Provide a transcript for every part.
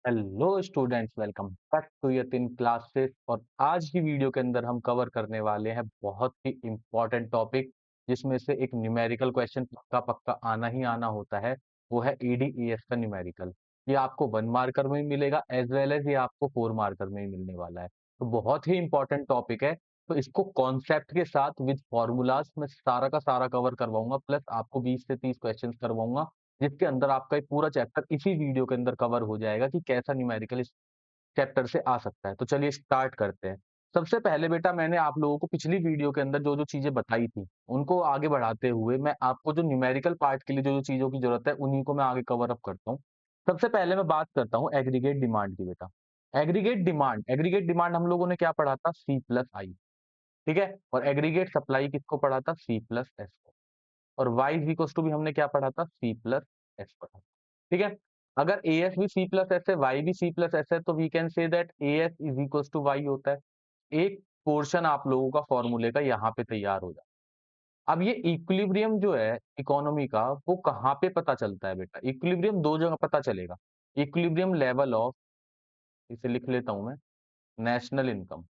Hello students, welcome back to your in classes. और आज की वीडियो के अंदर हम कवर करने वाले हैं बहुत ही इम्पोर्टेंट टॉपिक, जिसमें से एक न्यूमेरिकल क्वेश्चन पक्का पक्का आना ही आना होता है। वो है ईडीईएस का न्यूमेरिकल। ये आपको 1 मार्कर में भी मिलेगा एज वेल एज ये आपको 4 मार्कर में भी मिलने वाला है। तो बहुत ही इंपॉर्टेंट टॉपिक है। तो इसको कॉन्सेप्ट के साथ विद फॉर्मूलाज में सारा का सारा कवर करवाऊंगा, प्लस आपको 20 से 30 क्वेश्चन करवाऊंगा, जिसके अंदर आपका एक पूरा चैप्टर इसी वीडियो के अंदर कवर हो जाएगा कि कैसा न्यूमेरिकल इस चैप्टर से आ सकता है। तो चलिए स्टार्ट करते हैं। सबसे पहले बेटा, मैंने आप लोगों को पिछली वीडियो के अंदर जो-जो चीज़ें बताई थी, उनको आगे बढ़ाते हुए मैं आपको जो न्यूमेरिकल पार्ट के लिए जो-जो चीज़ों की ज़रूरत है, उन्हीं को मैं आगे कवर अप करता हूँ। सबसे पहले मैं बात करता हूँ एग्रीगेट डिमांड की बेटा। एग्रीगेट डिमांड हम लोगों ने क्या पढ़ा था? सी प्लस आई, ठीक है? और एग्रीगेट सप्लाई किसको पढ़ा था? सी प्लस एस को। और y इज इक्वल्स टू भी हमने क्या पढ़ा था? सी प्लस एस पढ़ा था। ठीक है? अगर एएस भी सी प्लस एस है, y भी सी प्लस एस है, तो we can say that AS is equals to y होता है। एक पोर्शन आप लोगों का फॉर्मूले का यहाँ पे तैयार हो जाए। अब ये इक्विलिब्रियम जो है इकोनॉमी का, वो कहाँ पे पता चलता है बेटा? इक्विलिब्रियम दो जगह पता चलेगा। इक्विलिब्रियम लेवल ऑफ, इसे लिख लेता हूं मैं, नेशनल इनकम।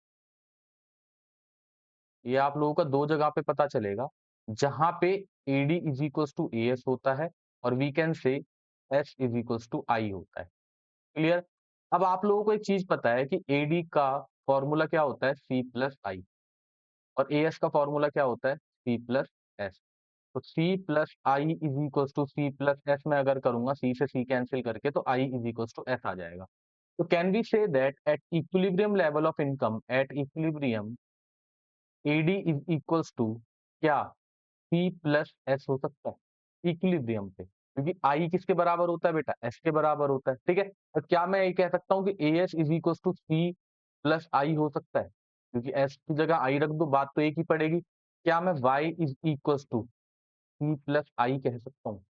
ये आप लोगों का दो जगह पे पता चलेगा, जहां पे AD is equals to AS होता है और we can say S is equals to I होता है। क्लियर? अब आप लोगों को एक चीज पता है कि एडी का फॉर्मूला क्या होता है? C plus I. और एएस का फॉर्मूला क्या होता है? C plus S. तो C plus I is equals to C plus S में अगर करूंगा, सी से सी कैंसिल करके, तो I is equals to S आ जाएगा। तो can we say that at equilibrium level of income, at equilibrium AD is equals to क्या? पी प्लस एस हो सकता है इक्विलिब्रियम पे, क्योंकि आई किसके बराबर होता है बेटा? एस के बराबर होता है। ठीक है? तो क्या मैं ये कह सकता हूँ कि A S is equal to C plus I हो सकता है? क्योंकि एस की जगह आई रख दो, बात तो एक ही पड़ेगी। क्या मैं Y is equal to C plus I कह सकता हूँ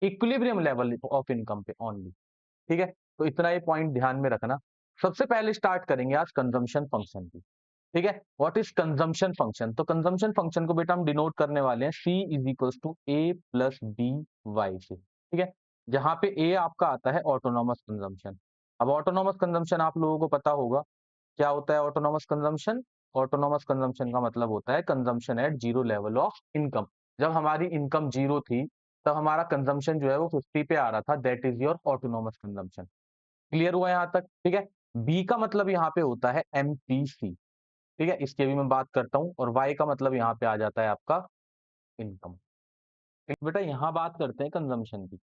इक्विलिब्रियम लेवल ऑफ इनकम पे ओनली? ठीक है? तो इतना ये पॉइंट ध्यान में रखना। सबसे पहले स्टार्ट करेंगे आज कंजम्पशन फंक्शन की। ठीक है? What is consumption function? तो कंजम्पशन फंक्शन को बेटा हम डिनोट करने वाले हैं C is equals to A plus B Y से। ठीक है? जहां पे ए आपका आता है ऑटोनॉमस कंजम्पशन। अब ऑटोनॉमस कंजम्पशन आप लोगों को पता होगा क्या होता है ऑटोनॉमस कंजम्पशन? ऑटोनॉमस कंजम्पशन का मतलब होता है consumption at zero level of income. जब हमारी इनकम जीरो थी, तब हमारा कंजम्पशन जो है वो 50 पे आ रहा था, that is your autonomous consumption. Clear हुआ यहाँ तक? ठीक है? बी का मतलब यहाँ पे होता है एमपीसी। ठीक है? इसकी भी मैं बात करता हूँ। और वाई का मतलब यहाँ पे आ जाता है आपका इनकम। बेटा यहाँ बात करते हैं कंजम्पशन की।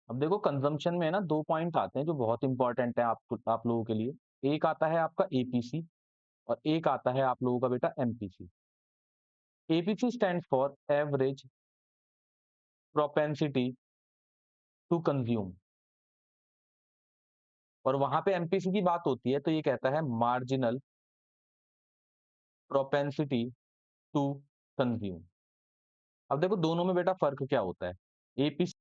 अब देखो कंजम्पशन में ना दो पॉइंट आते हैं जो बहुत इंपॉर्टेंट है आप लोगों के लिए। एक आता है आपका एपीसी और एक आता है आप लोगों का बेटा MPC. APC stand for average propensity to consume, और वहां पे एमपीसी की बात होती है तो ये कहता है मार्जिनल प्रोपेंसिटी टू कंज्यूम। अब देखो दोनों में बेटा फर्क क्या होता है? एपीसी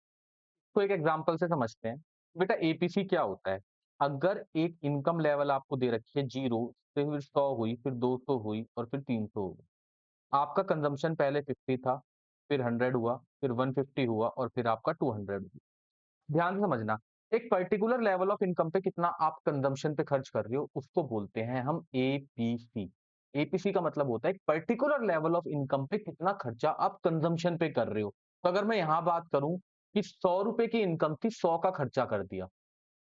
को एक एग्जांपल से समझते हैं। बेटा एपीसी क्या होता है? अगर एक इनकम लेवल आपको दे रखी है जीरो से, फिर 100 हुई, फिर 200 हुई और फिर 300 हुई। आपका कंजम्पशन पहले 50 था, फिर 100 हुआ, फिर 150 हुआ और फिर आपका 200 हुआ। ध्यान से समझना, एक पर्टिकुलर लेवल ऑफ इनकम पे कितना आप कंजम्पशन पे खर्च कर रहे हो, उसको बोलते हैं हम एपीसी। एपीसी का मतलब होता है एक पर्टिकुलर लेवल ऑफ इनकम पे कितना खर्चा आप कंजम्पशन पे कर रहे हो। तो अगर मैं यहाँ बात करूं कि 100 रुपए की इनकम थी, 100 का खर्चा कर दिया,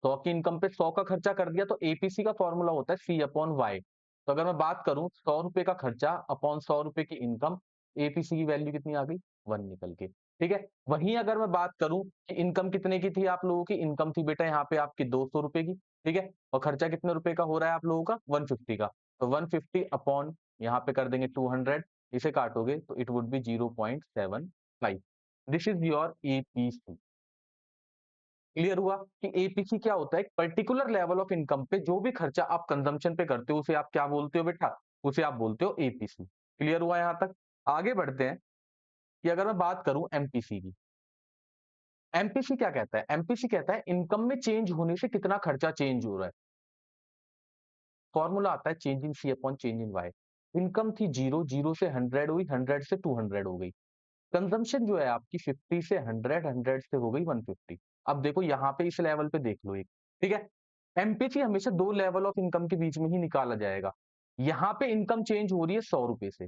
100 की इनकम पे 100 का खर्चा कर दिया, तो एपीसी का फॉर्मूला होता है सी अपॉन वाई। तो अगर मैं बात करूं 100 रुपए का खर्चा अपॉन 100 रुपए की इनकम, एपीसी की वैल्यू कितनी आ गई? 1 निकल के। ठीक है? वहीं अगर मैं बात करूं कि इनकम कितने की थी, आप लोगों की इनकम थी बेटा यहाँ पे आपकी 200 रुपए की। ठीक है? और खर्चा कितने रुपए का हो रहा है आप लोगों का? 150 का। तो 150 अपॉन यहाँ पे कर देंगे 200, इसे काटोगे तो it would be 0.75। This is your APC. Clear हुआ कि एपीसी क्या होता है? एक पर्टिकुलर लेवल ऑफ इनकम पे जो भी खर्चा आप कंजम्पशन पे करते हो, उसे आप क्या बोलते हो बेटा? उसे आप बोलते हो एपीसी। क्लियर हुआ यहां तक? आगे बढ़ते हैं कि अगर मैं बात करूं एमपीसी की। एमपीसी क्या कहता है? एमपीसी कहता है इनकम में चेंज होने से कितना खर्चा चेंज हो रहा है। फॉर्मूला आता है change in C upon change in Y. Income थी जीरो, जीरो से 100 हुई, 100 से 200 हो गई। कंजम्पशन जो है आपकी 50 से 100, 100 से हो गई 150। अब देखो यहाँ पे इस लेवल पे देख लो एक। ठीक है? एमपीसी हमेशा 2 लेवल ऑफ इनकम के बीच में ही निकाला जाएगा। यहाँ पे इनकम चेंज हो रही है ₹100 से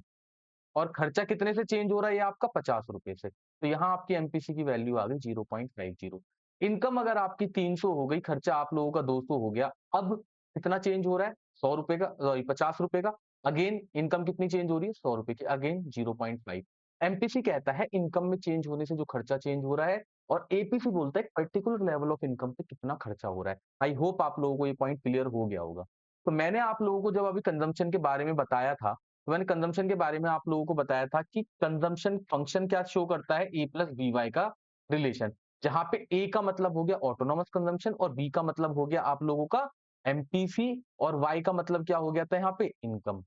और खर्चा कितने से चेंज हो रहा है? ये आपका ₹50 से। तो यहाँ आपकी एमपीसी की वैल्यू आ गई 0.50। इनकम अगर आपकी 300 हो गई, खर्चा आप लोगों का 200 हो गया। अब कितना चेंज हो रहा है? ₹100 का सॉरी ₹50 का। अगेन इनकम कितनी चेंज हो रही है? ₹100 की। अगेन 0.5। एमपीसी कहता है इनकम में चेंज होने से जो खर्चा चेंज हो रहा है और एपीसी बोलता है पर्टिकुलर लेवल ऑफ इनकम पे कितना खर्चा हो रहा है। आई होप आप लोगों को ये पॉइंट क्लियर हो गया होगा। तो मैंने आप लोगों को जब अभी कंजम्पशन के बारे में बताया था, तो मैंने कंजम्पशन के बारे में आप लोगों को बताया था कि कंजम्पशन फंक्शन क्या शो करता है? ए प्लस बी वाई का रिलेशन, जहां पे ए का मतलब हो गया ऑटोनॉमस कंजम्पशन और बी का मतलब हो गया आप लोगों का एमपीसी और वाई का मतलब क्या हो गया था यहाँ पे? इनकम।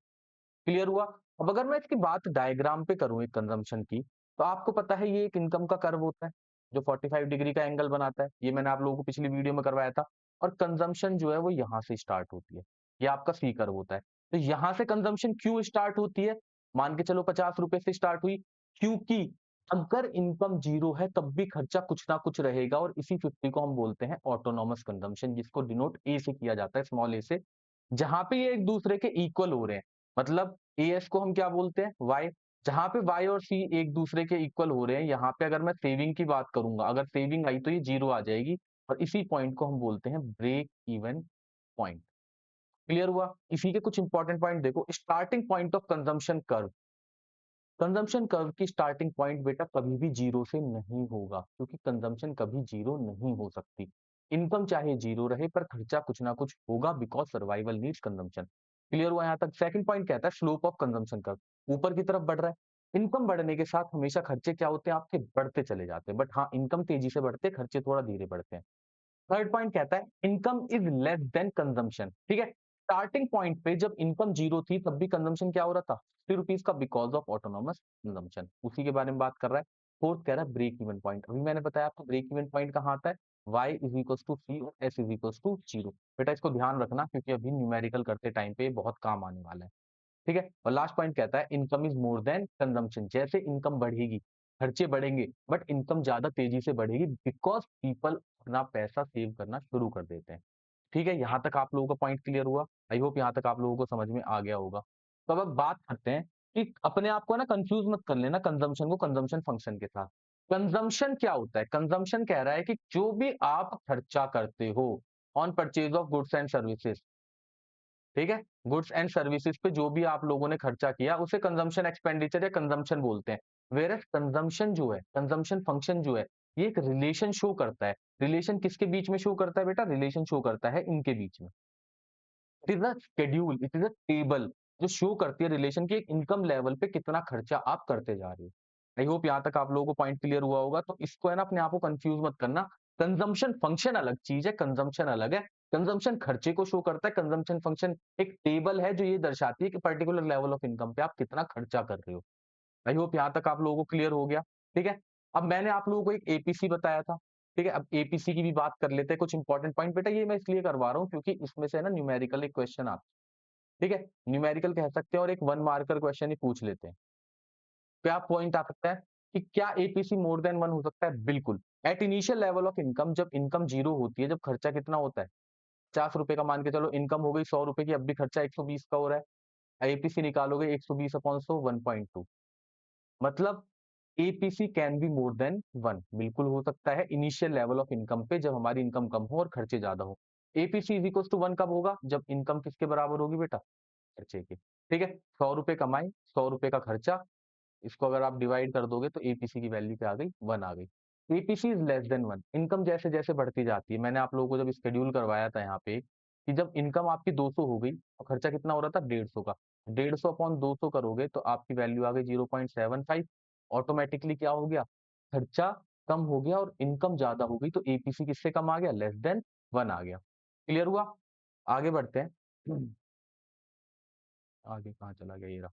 क्लियर हुआ? अब अगर मैं इसकी बात डायग्राम पे करूं एक कंजम्पशन की, तो आपको पता है ये एक इनकम का कर्व होता है जो 45 डिग्री का एंगल बनाता है। ये मैंने आप लोगों को पिछली वीडियो में करवाया था। और कंजम्पशन जो है वो यहाँ से स्टार्ट होती है। ये आपका सी कर्व होता है। तो यहाँ से कंजम्पशन क्यों स्टार्ट होती है? मान के चलो ₹50 से स्टार्ट हुई, क्योंकि अगर इनकम जीरो है तब भी खर्चा कुछ ना कुछ रहेगा और इसी 50 को हम बोलते हैं ऑटोनॉमस कंजम्पशन, जिसको डिनोट ए से किया जाता है, स्मॉल ए से। जहां पे ये एक दूसरे के इक्वल हो रहे हैं, मतलब एएस को हम क्या बोलते हैं? वाई। जहां पे वाई और सी एक दूसरे के इक्वल हो रहे हैं, यहाँ पे अगर मैं सेविंग की बात करूंगा, अगर सेविंग आई तो ये जीरो आ जाएगी और इसी पॉइंट को हम बोलते हैं ब्रेक इवन पॉइंट। क्लियर हुआ? इसी के कुछ इंपॉर्टेंट पॉइंट देखो। Starting point of consumption curve, consumption curve की स्टार्टिंग पॉइंट बेटा कभी भी जीरो से नहीं होगा, क्योंकि कंजम्पशन कभी जीरो नहीं हो सकती। इनकम चाहे जीरो रहे पर खर्चा कुछ ना कुछ होगा, because survival needs consumption. Clear हुआ यहाँ तक? सेकंड पॉइंट कहता है स्लोप ऑफ कंजम्पशन कर्व ऊपर की तरफ बढ़ रहा है। इनकम बढ़ने के साथ हमेशा खर्चे क्या होते हैं? आपके बढ़ते चले जाते हैं, बट हाँ इनकम तेजी से बढ़ते हैं, खर्चे थोड़ा धीरे बढ़ते हैं। थर्ड पॉइंट कहता है income is less than consumption. ठीक है, स्टार्टिंग पॉइंट पे जब इनकम जीरो थी तब भी कंजम्पशन क्या हो रहा था? ₹50 का, बिकॉज ऑफ ऑटोनॉमस कंजम्पशन। उसी के बारे में बात कर रहा है। फोर्थ कह रहा है ब्रेक इवन पॉइंट। अभी मैंने बताया आपको ब्रेक इवन पॉइंट कहाँ आता है? y is equal to C और s is equal to zero. बेटा इसको ध्यान रखना क्योंकि अभी न्यूमेरिकल करते टाइम पे बहुत काम आने वाला है। ठीक है, और लास्ट पॉइंट कहता है income is more than consumption. जैसे इनकम बढ़ेगी खर्चे बढ़ेंगे, बट इनकम ज्यादा तेजी से बढ़ेगी, बिकॉज पीपल अपना पैसा सेव करना शुरू कर देते हैं। ठीक है, यहाँ तक आप लोगों का पॉइंट क्लियर हुआ? आई होप यहाँ तक आप लोगों को समझ में आ गया होगा। तो अब बात करते हैं कि अपने आप को ना कंफ्यूज मत कर लेना कंजम्पशन को कंजम्पशन फंक्शन के साथ। कंजम्पशन क्या होता है? कंजम्पशन कह रहा है कि जो भी आप खर्चा करते हो on purchase of goods and services, ठीक है, गुड्स एंड सर्विसेज पे जो भी आप लोगों ने खर्चा किया उसे कंजम्पशन एक्सपेंडिचर या कंजम्पशन बोलते हैं। वेयर एज कंजम्पशन जो है, कंजम्पशन फंक्शन जो है, ये एक रिलेशन शो करता है। रिलेशन किसके बीच में शो करता है बेटा? रिलेशन शो करता है इनके बीच में। It is a schedule, it is a table जो शो करती है रिलेशन की एक इनकम लेवल पे कितना खर्चा आप करते जा रहे हो। आई होप यहाँ तक आप लोगों को पॉइंट क्लियर हुआ होगा। तो इसको है ना अपने आप को कंफ्यूज मत करना। कंजम्पशन फंक्शन अलग चीज है, कंजम्पशन अलग है। कंजम्पशन खर्चे को शो करता है, कंजम्पशन फंक्शन एक टेबल है जो ये दर्शाती है कि पर्टिकुलर लेवल ऑफ इनकम पे आप कितना खर्चा कर रहे हो। आई होप यहाँ तक आप लोगों को क्लियर हो गया। ठीक है, अब मैंने आप लोगों को एक एपीसी बताया था। ठीक है, अब एपीसी की भी बात कर लेते हैं। कुछ इंपॉर्टेंट पॉइंट बेटा ये मैं इसलिए करवा रहा हूँ क्योंकि इसमें से ना न्यूमेरिकल एक क्वेश्चन आता है। ठीक है, न्यूमेरिकल कह सकते हैं और एक वन मार्कर क्वेश्चन ही पूछ लेते हैं। क्या पॉइंट आ सकता है कि क्या एपीसी मोर देन वन हो सकता है? बिल्कुल। At initial level of income, जब इनकम जीरो होती है, जब खर्चा कितना होता है? ₹50 का मान के चलो इनकम हो गई ₹100 की, अब भी खर्चा 120 का हो रहा है। एपीसी निकालोगे 120 अपॉन 100 1.2, मतलब APC can be more than one. बिल्कुल हो सकता है इनिशियल लेवल ऑफ इनकम पे, जब हमारी इनकम कम हो और खर्चे ज्यादा हो। APC is equal to one कब होगा? जब इनकम किसके बराबर होगी बेटा? खर्चे के। ठीक है, ₹100 कमाई, ₹100 का खर्चा, इसको अगर आप डिवाइड कर दोगे तो एपीसी की वैल्यू क्या आ गई? वन आ गई। APC is less than one. Income जैसे जैसे बढ़ती जाती है, मैंने आप लोगों को जब स्केड्यूल करवाया था यहाँ पे कि जब इनकम आपकी 200 हो गई और खर्चा कितना हो रहा था? 150 का। 150 अपॉन 200 करोगे तो आपकी वैल्यू आ गई 0.75। ऑटोमेटिकली क्या हो गया? खर्चा कम हो गया और इनकम ज्यादा हो गई, तो एपीसी किससे कम आ गया? लेस देन वन आ गया। क्लियर हुआ? आगे बढ़ते हैं। आगे कहाँ चला गया ये रहा।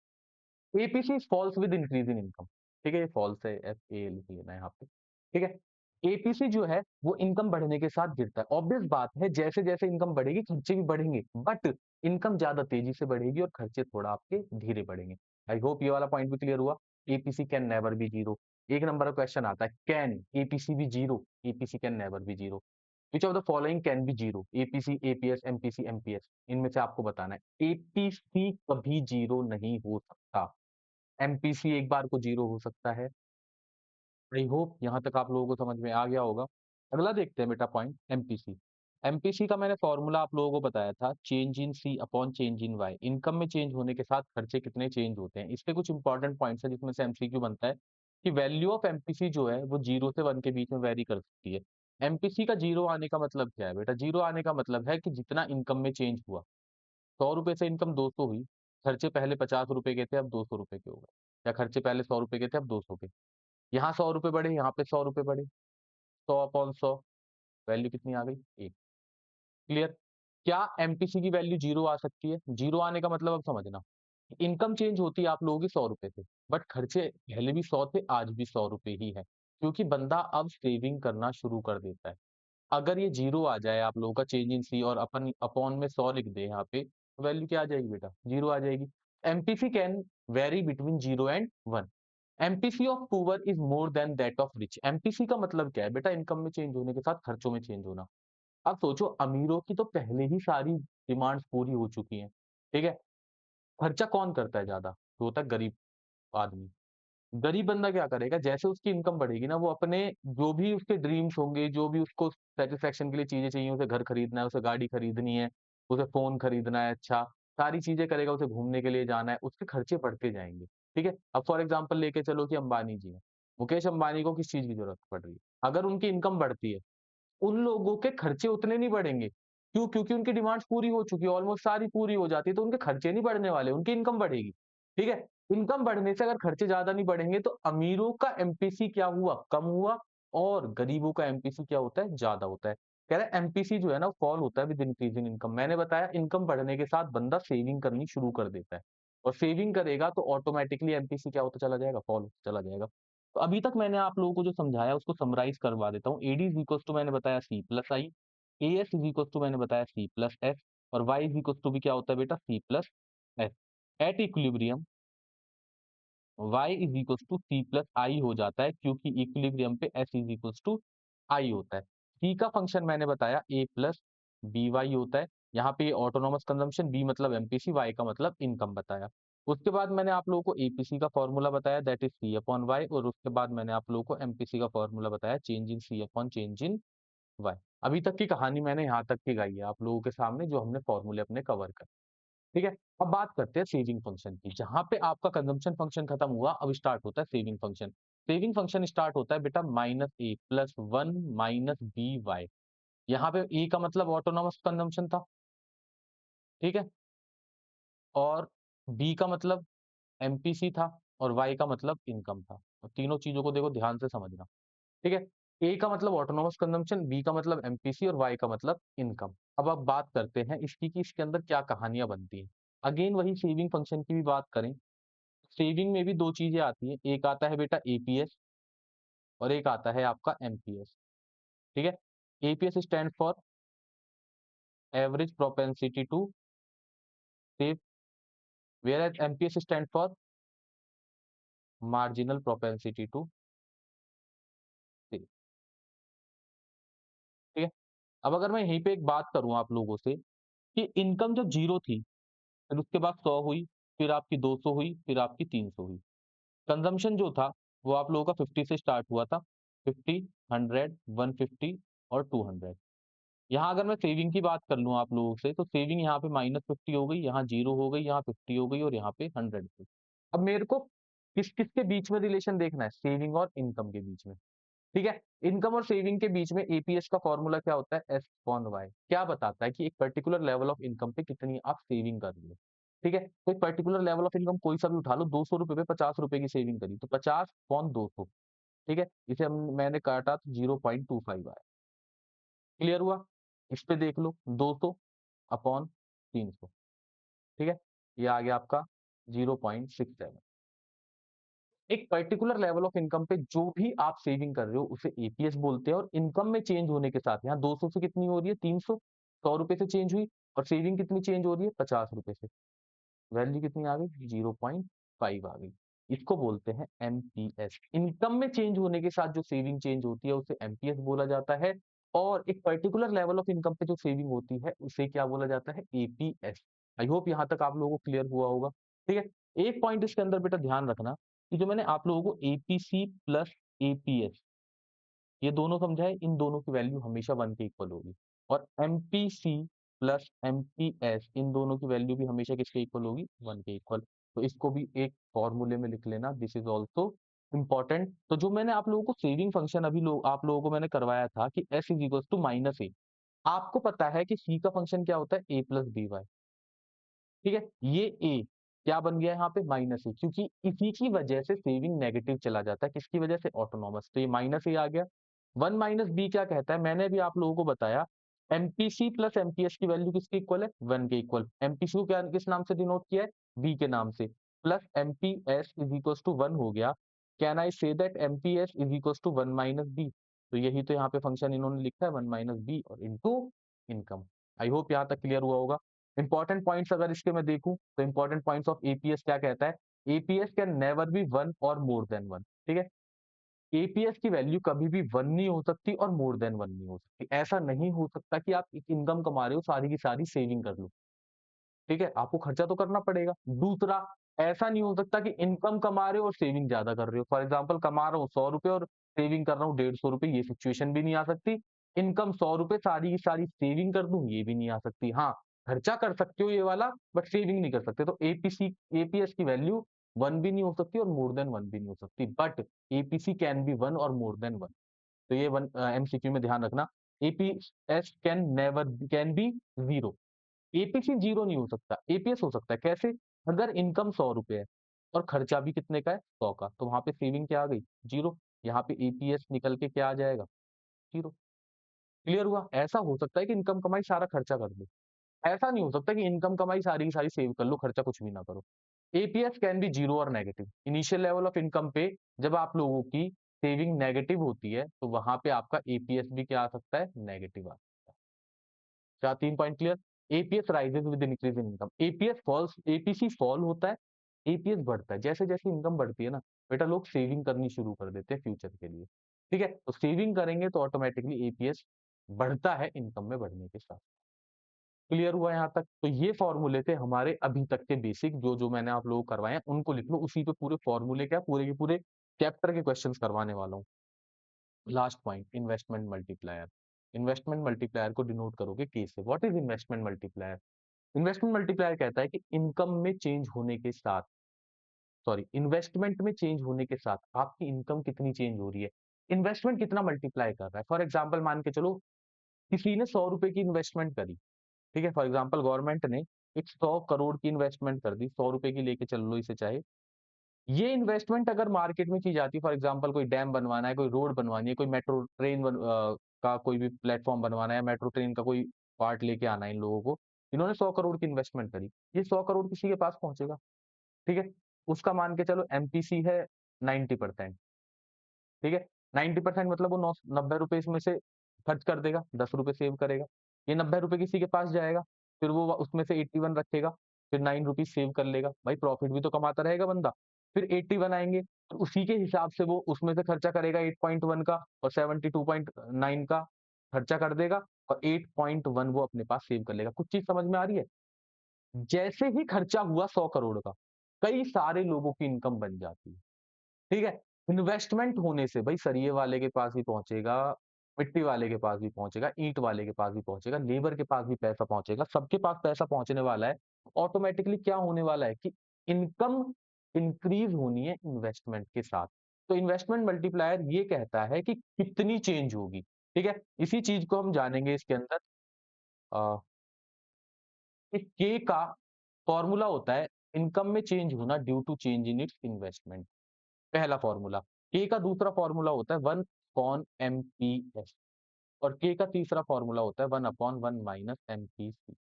APC falls with increase in income. ठीक है, ये फॉल्स है, एफ ए लिख लेना यहाँ पे। ठीक है, एपीसी जो है वो इनकम बढ़ने के साथ गिरता है। ऑब्वियस बात है, जैसे जैसे इनकम बढ़ेगी खर्चे भी बढ़ेंगे, बट इनकम ज्यादा तेजी से बढ़ेगी और खर्चे थोड़ा आपके धीरे बढ़ेंगे। आई होप ये वाला पॉइंट भी क्लियर हुआ। APC can never be zero. एक नंबर का क्वेश्चन आता है, can APC be zero? APC can never be zero. Which of the following can be zero? APC, APS, MPC, MPS, इनमें से आपको बताना है। एपीसी कभी जीरो नहीं हो सकता। एमपीसी एक बार को जीरो हो सकता है। आई होप यहाँ तक आप लोगों को समझ में आ गया होगा। अगला देखते हैं बेटा पॉइंट, एमपीसी। एमपीसी का मैंने फॉर्मूला आप लोगों को बताया था, change in C upon change in Y. Income में चेंज होने के साथ खर्चे कितने चेंज होते हैं। इस पे कुछ इंपॉर्टेंट पॉइंट्स है जिसमें से एमसीक्यू बनता है कि वैल्यू ऑफ एमपीसी जो है वो 0 से 1 के बीच में वेरी कर सकती है। एमपीसी का जीरो आने का मतलब क्या है बेटा? जीरो आने का मतलब है कि जितना इनकम में चेंज हुआ, 100 रुपए से इनकम 200 हुई, खर्चे पहले 50 रुपए के थे अब 200 रुपए के हो गए, या खर्चे पहले 100 रुपए के थे अब 200 के। यहाँ 100 रुपए बढ़े, यहाँ पे 100 रुपए बढ़े, 100 अपॉन 100, वैल्यू कितनी आ गई? 1। क्लियर? क्या एमपीसी की वैल्यू जीरो आ सकती है? जीरो आने का मतलब अब समझना, इनकम चेंज होती है आप लोगों की 100 रुपए से, बट खर्चे पहले भी 100 थे, आज भी 100 रुपए ही है, क्योंकि बंदा अब सेविंग करना शुरू कर देता है। अगर ये जीरो आ जाए आप लोगों का चेंज इन सी और अपन अपॉन में 100 लिख दे यहाँ पे, तो वैल्यू क्या आ जाएगी बेटा? जीरो आ जाएगी। MPC can very between 0 and 1। MPC of poor is more than that of rich. MPC का मतलब क्या है बेटा? इनकम में चेंज होने के साथ खर्चों में चेंज होना। अब सोचो, अमीरों की तो पहले ही सारी डिमांड्स पूरी हो चुकी हैं, ठीक है? खर्चा कौन करता है ज्यादा? जो होता है गरीब आदमी। गरीब बंदा क्या करेगा? जैसे उसकी इनकम बढ़ेगी ना, वो अपने जो भी उसके ड्रीम्स होंगे, जो भी उसको सैटिस्फैक्शन के लिए चीजें चाहिए, उसे घर खरीदना है, उसे गाड़ी खरीदनी है, उसे फोन खरीदना है, अच्छा सारी चीजें करेगा, उसे घूमने के लिए जाना है, उसके खर्चे बढ़ते जाएंगे। ठीक है? अब फॉर एग्जाम्पल लेके चलो कि अंबानी जी हैं। मुकेश अंबानी को किस चीज की जरूरत पड़ रही है? अगर उनकी इनकम बढ़ती है, उन लोगों के खर्चे उतने नहीं बढ़ेंगे। क्यों? क्योंकि उनकी डिमांड्स पूरी हो चुकी है, ऑलमोस्ट सारी पूरी हो जाती है, तो उनके खर्चे नहीं बढ़ने वाले, उनकी इनकम बढ़ेगी। ठीक है? इनकम बढ़ने से अगर खर्चे ज्यादा नहीं बढ़ेंगे, तो अमीरों का एमपीसी क्या हुआ? कम हुआ, और गरीबों का एमपीसी क्या होता है? ज्यादा होता है। कह रहे एमपीसी जो है ना, फॉल होता है विद इंक्रीजिंग इनकम। मैंने बताया इनकम बढ़ने के साथ बंदा सेविंग करनी शुरू कर देता है, और सेविंग करेगा तो ऑटोमेटिकली एमपीसी क्या होता चला जाएगा? फॉल होता चला जाएगा। तो अभी तक मैंने आप लोगों को जो समझाया उसको समराइज करवा देता हूँ। एडी इज इक्वल टू मैंने बताया C plus I, A S is equal to मैंने बताया सी प्लस एस, और वाई इज इक्वल टू भी क्या होता है बेटा? C plus S. At equilibrium y is equal to C plus I हो जाता है, क्योंकि इक्विलिब्रियम पे s is equal to I होता है। c का फंक्शन मैंने बताया a प्लस बी वाई होता है। यहाँ पे ऑटोनोमस कंजम्पशन, b मतलब एमपीसी, y का मतलब इनकम बताया। उसके बाद मैंने आप लोगों को एपीसी का फॉर्मूला बताया, that is C upon Y, और उसके बाद मैंने आप लोगों को एमपीसी का फॉर्मूला बताया, change in C upon change in Y. अभी तक की कहानी मैंने यहाँ तक की गाई है आप लोगों के सामने, जो हमने फॉर्मूले अपने कवर कर। ठीक है? अब बात करते हैं सेविंग फंक्शन की। जहां पे आपका कंजम्पशन फंक्शन खत्म हुआ, अब स्टार्ट होता है saving function. Saving function start होता है बेटा minus A plus one minus B Y. यहाँ पे ए का मतलब ऑटोनॉमस कंजम्पशन था, ठीक है, और बी का मतलब एमपीसी था, और वाई का मतलब इनकम था। और तीनों चीजों को देखो ध्यान से समझना। ठीक है? ए का मतलब ऑटोनोमस कंजम्पशन, बी का मतलब एमपीसी, और वाई का मतलब इनकम। अब आप बात करते हैं इसकी कि इसके अंदर क्या कहानियां बनती हैं। अगेन वही सेविंग फंक्शन की भी बात करें, सेविंग में भी दो चीजें आती हैं, एक आता है बेटा एपीएस, और एक आता है आपका एमपीएस। ठीक है? APS stand for average propensity to save, whereas MPS stand for marginal propensity to save. ठीक है? अब अगर मैं यहीं पे एक बात करूं आप लोगों से कि इनकम जब जीरो थी, फिर उसके बाद 100 हुई, फिर आपकी 200 हुई, फिर आपकी 300 हुई। कंजम्पशन जो था वो आप लोगों का 50 से स्टार्ट हुआ था, 50, 100, 150 और 200। यहाँ अगर मैं सेविंग की बात कर लूँ आप लोगों से, तो सेविंग यहाँ पे -50 हो गई, यहाँ 0 हो गई, यहाँ 50 हो गई, और यहाँ पे 100 हो गई। अब मेरे को किस किसके बीच में रिलेशन देखना है? सेविंग और इनकम के बीच में। ठीक है? इनकम और सेविंग के बीच में एपीएस का फॉर्मूला क्या होता है? S upon Y. क्या बताता है कि एक पर्टिकुलर लेवल ऑफ इनकम पे कितनी आप सेविंग कर रही हो। ठीक है? तो एक पर्टिकुलर लेवल ऑफ इनकम कोई सा भी उठा लो, 200 रुपए पे 50 रुपए की सेविंग करी, तो 50 अपॉन 200। ठीक है? इसे मैंने काटा तो 0.25 आया। क्लियर हुआ? इस पे देख लो, 200 अपॉन 300। ठीक है? ये आ गया आपका 0.67। एक पर्टिकुलर लेवल ऑफ इनकम पे जो भी आप सेविंग कर रहे हो उसे एपीएस बोलते हैं, और इनकम में चेंज होने के साथ यहाँ 200 से कितनी हो रही है? 300, 100 रुपए से चेंज हुई, और सेविंग कितनी चेंज हो रही है? 50 रुपए से। वैल्यू कितनी आ गई? 0.5 आ गई। इसको बोलते हैं एमपीएस। इनकम में चेंज होने के साथ जो सेविंग चेंज होती है उसे एमपीएस बोला जाता है, और एक पर्टिकुलर लेवल ऑफ इनकम पे जो सेविंग होती है उसे क्या बोला जाता है? एपीएस। आई होप यहाँ तक आप लोगों को क्लियर हुआ होगा। ठीक है, एक पॉइंट इसके अंदर बेटा ध्यान रखना कि जो मैंने आप लोगों को एपीसी प्लस एपीएस ये दोनों समझाए, इन दोनों की वैल्यू हमेशा 1 के इक्वल होगी। और एमपीसी प्लस एमपीएस इन दोनों की वैल्यू भी हमेशा किसके इक्वल होगी? 1 के इक्वल। तो इसको भी एक फॉर्मूले में लिख लेना, दिस इज ऑल्सो इंपॉर्टेंट। तो जो मैंने आप लोगों को सेविंग फंक्शन अभी आप लोगों को मैंने करवाया था कि S is equal to minus A. आपको पता है कि सी का फंक्शन क्या होता है? A plus B Y. ठीक है, ये ए क्या बन गया यहाँ पे? माइनस ए, क्योंकि इसी की वजह से सेविंग नेगेटिव चला जाता है। किसकी वजह से? ऑटोनॉमस। तो ये माइनस ए आ गया। 1 माइनस बी क्या कहता है? मैंने भी आप लोगों को बताया एमपीसी प्लस एमपीएस की वैल्यू किसके इक्वल है? 1 के इक्वल। एमपीसी को क्या किस नाम से डिनोट किया है? बी के नाम से। Plus MPS is equal to 1 हो गया। Can I say that MPS is equal to 1 minus B? तो यही तो यहाँ पे फंक्शन इन्होंने लिखा है, 1 माइनस बी और इनटू इनकम। आई होप यहाँ तक क्लियर हुआ होगा। इंपॉर्टेंट पॉइंट्स अगर इसके मैं देखूं तो इंपॉर्टेंट पॉइंट्स ऑफ एपीएस क्या कहता है? एपीएस कैन नेवर बी 1 और मोर देन 1। ठीक है, एपीएस की वैल्यू कभी भी 1 नहीं हो सकती और मोर देन 1 नहीं हो सकती। ऐसा नहीं हो सकता कि आप एक इनकम कमा रहे हो, सारी की सारी सेविंग कर लो। ठीक है, आपको खर्चा तो करना पड़ेगा। दूसरा, ऐसा नहीं हो सकता कि इनकम कमा रहे हो और सेविंग ज्यादा कर रहे हो। फॉर एग्जाम्पल, कमा रहा हूँ 100 रुपए और सेविंग कर रहा हूँ 150 रुपए, ये सिचुएशन भी नहीं आ सकती। इनकम 100 रुपए, सारी की सारी सेविंग कर दूं, ये भी नहीं आ सकती। हाँ, खर्चा कर सकते हो ये वाला, बट सेविंग नहीं कर सकते। तो एपीसी एपीएस की वैल्यू 1 भी नहीं हो सकती और मोर देन 1 भी नहीं हो सकती, बट एपीसी कैन बी 1 और मोर देन 1। तो ये वन एमसीक्यू में ध्यान रखना। APS can be 0। एपीसी 0 नहीं हो सकता, एपीएस हो सकता है। कैसे? अगर इनकम 100 रुपए है और खर्चा भी कितने का है? 100 का, तो वहां पे सेविंग क्या आ गई? 0। यहाँ पे एपीएस निकल के क्या आ जाएगा? 0। क्लियर हुआ? ऐसा हो सकता है कि इनकम कमाई सारा खर्चा कर दो। ऐसा नहीं हो सकता कि इनकम कमाई सारी की सारी सेव कर लो, खर्चा कुछ भी ना करो। एपीएस कैन बी 0 और negative. Initial level of income पे जब आप लोगों की सेविंग नेगेटिव होती है तो वहां पे आपका एपीएस भी क्या आ सकता है? नेगेटिव आ सकता है। क्या 3 point clear? APS rises with increase in income, APS falls, APC fall होता है, एपीएस बढ़ता है। जैसे जैसे इनकम बढ़ती है ना बेटा, लोग सेविंग करनी शुरू कर देते हैं फ्यूचर के लिए। ठीक है, तो सेविंग करेंगे तो ऑटोमेटिकली एपीएस बढ़ता है इनकम में बढ़ने के साथ। क्लियर हुआ यहाँ तक? तो ये फॉर्मूले थे हमारे अभी तक के बेसिक, जो जो मैंने आप लोगों को करवाए हैं उनको लिख लो। उसी पे पूरे फॉर्मूले क्या पूरे के पूरे चैप्टर के क्वेश्चंस करवाने वाला हूँ। Last point, investment multiplier. Investment multiplier को डिनोट करोगे के से। What is investment multiplier? Investment multiplier कहता है कि इनकम में चेंज होने के साथ, सॉरी, इन्वेस्टमेंट में चेंज होने के साथ आपकी इनकम कितनी चेंज हो रही है, इन्वेस्टमेंट कितना मल्टीप्लाई कर रहा है। फॉर एग्जाम्पल मान के चलो किसी ने 100 रुपए की इन्वेस्टमेंट करी। ठीक है, फॉर एग्जाम्पल गवर्नमेंट ने एक 100 करोड़ की इन्वेस्टमेंट कर दी, 100 रुपए की लेके चल लो इसे चाहे। ये इन्वेस्टमेंट अगर मार्केट में की जाती है, फॉर एग्जाम्पल कोई डैम बनवाना है, कोई रोड बनवानी है, कोई मेट्रो ट्रेन का कोई भी प्लेटफॉर्म बनवाना है, मेट्रो ट्रेन का कोई पार्ट लेके आना है इन लोगों को, इन्होंने 100 करोड़ की इन्वेस्टमेंट करी। ये 100 करोड़ किसी के पास पहुंचेगा। ठीक है, उसका मान के चलो एमपीसी है 90%। ठीक है, 90% मतलब वो 90 रुपए इसमें से खर्च कर देगा, 10 रुपए सेव करेगा। ये 90 रुपए किसी के पास जाएगा, फिर वो उसमें से 81 रखेगा, फिर 9 रुपीज सेव कर लेगा। भाई प्रॉफिट भी तो कमाता रहेगा बंदा। फिर 81 आएंगे तो उसी के हिसाब से वो उसमें से खर्चा करेगा 8.1 का और 72.9 का खर्चा कर देगा और 8.1 वो अपने पास सेव कर लेगा। कुछ चीज समझ में आ रही है? जैसे ही खर्चा हुआ 100 करोड़ का, कई सारे लोगों की इनकम बन जाती है। ठीक है, इन्वेस्टमेंट होने से भाई सरिये वाले के पास भी पहुंचेगा, मिट्टी वाले के पास भी पहुंचेगा, ईंट वाले के पास भी पहुंचेगा, लेबर के पास भी पैसा पहुंचेगा, सबके पास पैसा पहुंचने वाला है। ऑटोमेटिकली क्या होने वाला है कि इनकम इंक्रीज होनी है इन्वेस्टमेंट के साथ। तो इन्वेस्टमेंट मल्टीप्लायर ये कहता है कि कितनी चेंज होगी। ठीक है, इसी चीज को हम जानेंगे इसके अंदर। के का फॉर्मूला होता है इनकम में चेंज होना due to change in its investment, पहला फॉर्मूला। के का दूसरा फॉर्मूला होता है 1 अपॉन एमपीएस और के का तीसरा फॉर्मूला होता है 1 upon 1 minus MPC.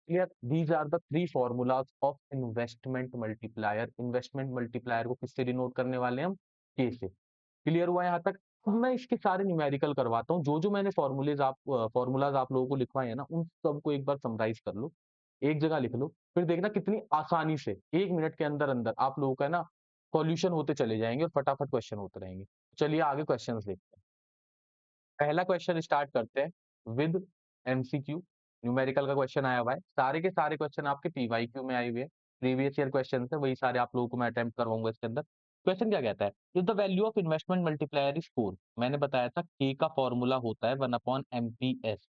Clear? These are the three formulas of investment multiplier. Investment multiplier को किससे डिनोट करने वाले हैं हम? के से। क्लियर हुआ यहाँ तक? अब मैं इसके सारे न्यूमेरिकल करवाता हूँ। जो जो मैंने फॉर्मूलाज आप लोगों को लिखवाए हैं ना, उन सबको एक बार समराइज कर लो, एक जगह लिख लो, फिर देखना कितनी आसानी से 1 मिनट के अंदर अंदर आप लोगों का ना सॉल्यूशन होते चले जाएंगे और फटाफट क्वेश्चन होते रहेंगे। चलिए आगे क्वेश्चन देखते हैं। पहला क्वेश्चन स्टार्ट करते हैं विद एमसीक्यू। न्यूमेरिकल का क्वेश्चन आया हुआ है, सारे के सारे क्वेश्चन आपके पीवाईक्यू में आए हुए हैं, प्रीवियस ईयर क्वेश्चन है, वही सारे आप लोगों को मैं अटेम्प्ट करवाऊंगा इसके अंदर। क्वेश्चन क्या कहता है, if the value of investment multiplier is 4। मैंने बताया था के का फॉर्मूला होता है 1/MPS।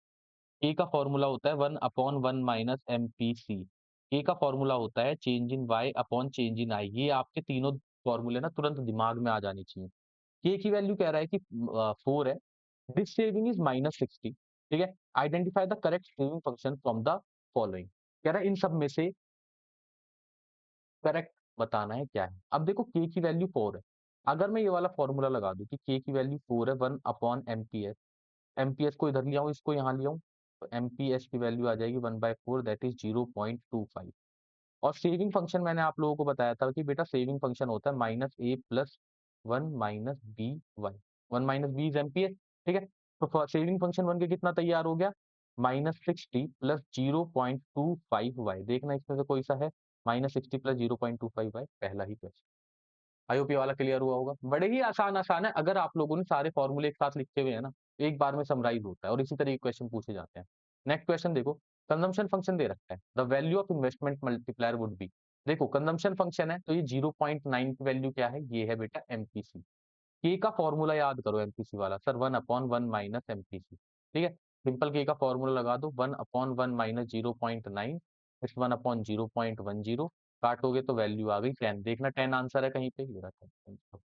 के का फॉर्मूला होता है 1/1 माइनस MPC। के का फॉर्मूला होता है change in Y upon change in I. ये आपके तीनों फॉर्मूले ना तुरंत दिमाग में आ जानी चाहिए। के की वैल्यू कह रहा है कि 4 है, दिस सेविंग इज -60। ठीक है, identify the correct saving function from the following. कह रहा है इन सब में से करेक्ट बताना है क्या है। अब देखो के की वैल्यू 4 है, अगर मैं ये वाला फॉर्मूला लगा दूं कि के की वैल्यू 4 है 1/MPS। एमपीएस को इधर ले आऊं, इसको यहाँ ले आऊं, तो एमपीएस की वैल्यू आ जाएगी 1/4, दैट इज 0.25। और सेविंग फंक्शन मैंने आप लोगों को बताया था कि बेटा सेविंग फंक्शन होता है -a+1 - by। 1 - b is MPS. ठीक है, तो सेविंग फंक्शन बन के कितना तैयार हो गया, -60 + 0.25y। देखना इसमें से कोई सा है, -60 + 0.25y, पहला ही क्वेश्चन। आई होप ये वाला क्लियर हुआ होगा। बड़े ही आसान है, अगर आप लोगों ने सारे फॉर्मूले एक साथ लिखे हुए हैं ना, एक बार में समराइज होता है और इसी तरह के क्वेश्चन पूछे जाते हैं। नेक्स्ट क्वेश्चन देखो, कंजम्पशन फंक्शन दे रखा है, the value of investment multiplier would be. देखो कंजम्पशन फंक्शन है तो ये 0.9 की वैल्यू क्या है, ये है बेटा एमपीसी। के का फॉर्मूला याद करो एमपीसी वाला, सर 1/1 माइनस एमपीसी। ठीक है, सिंपल के का फॉर्मूला लगा दो, 1/1 माइनस 0.9 इस 1/0.10, काटोगे तो वैल्यू आ गई 10। देखना 10 आंसर है कहीं पे, ये रहा 10।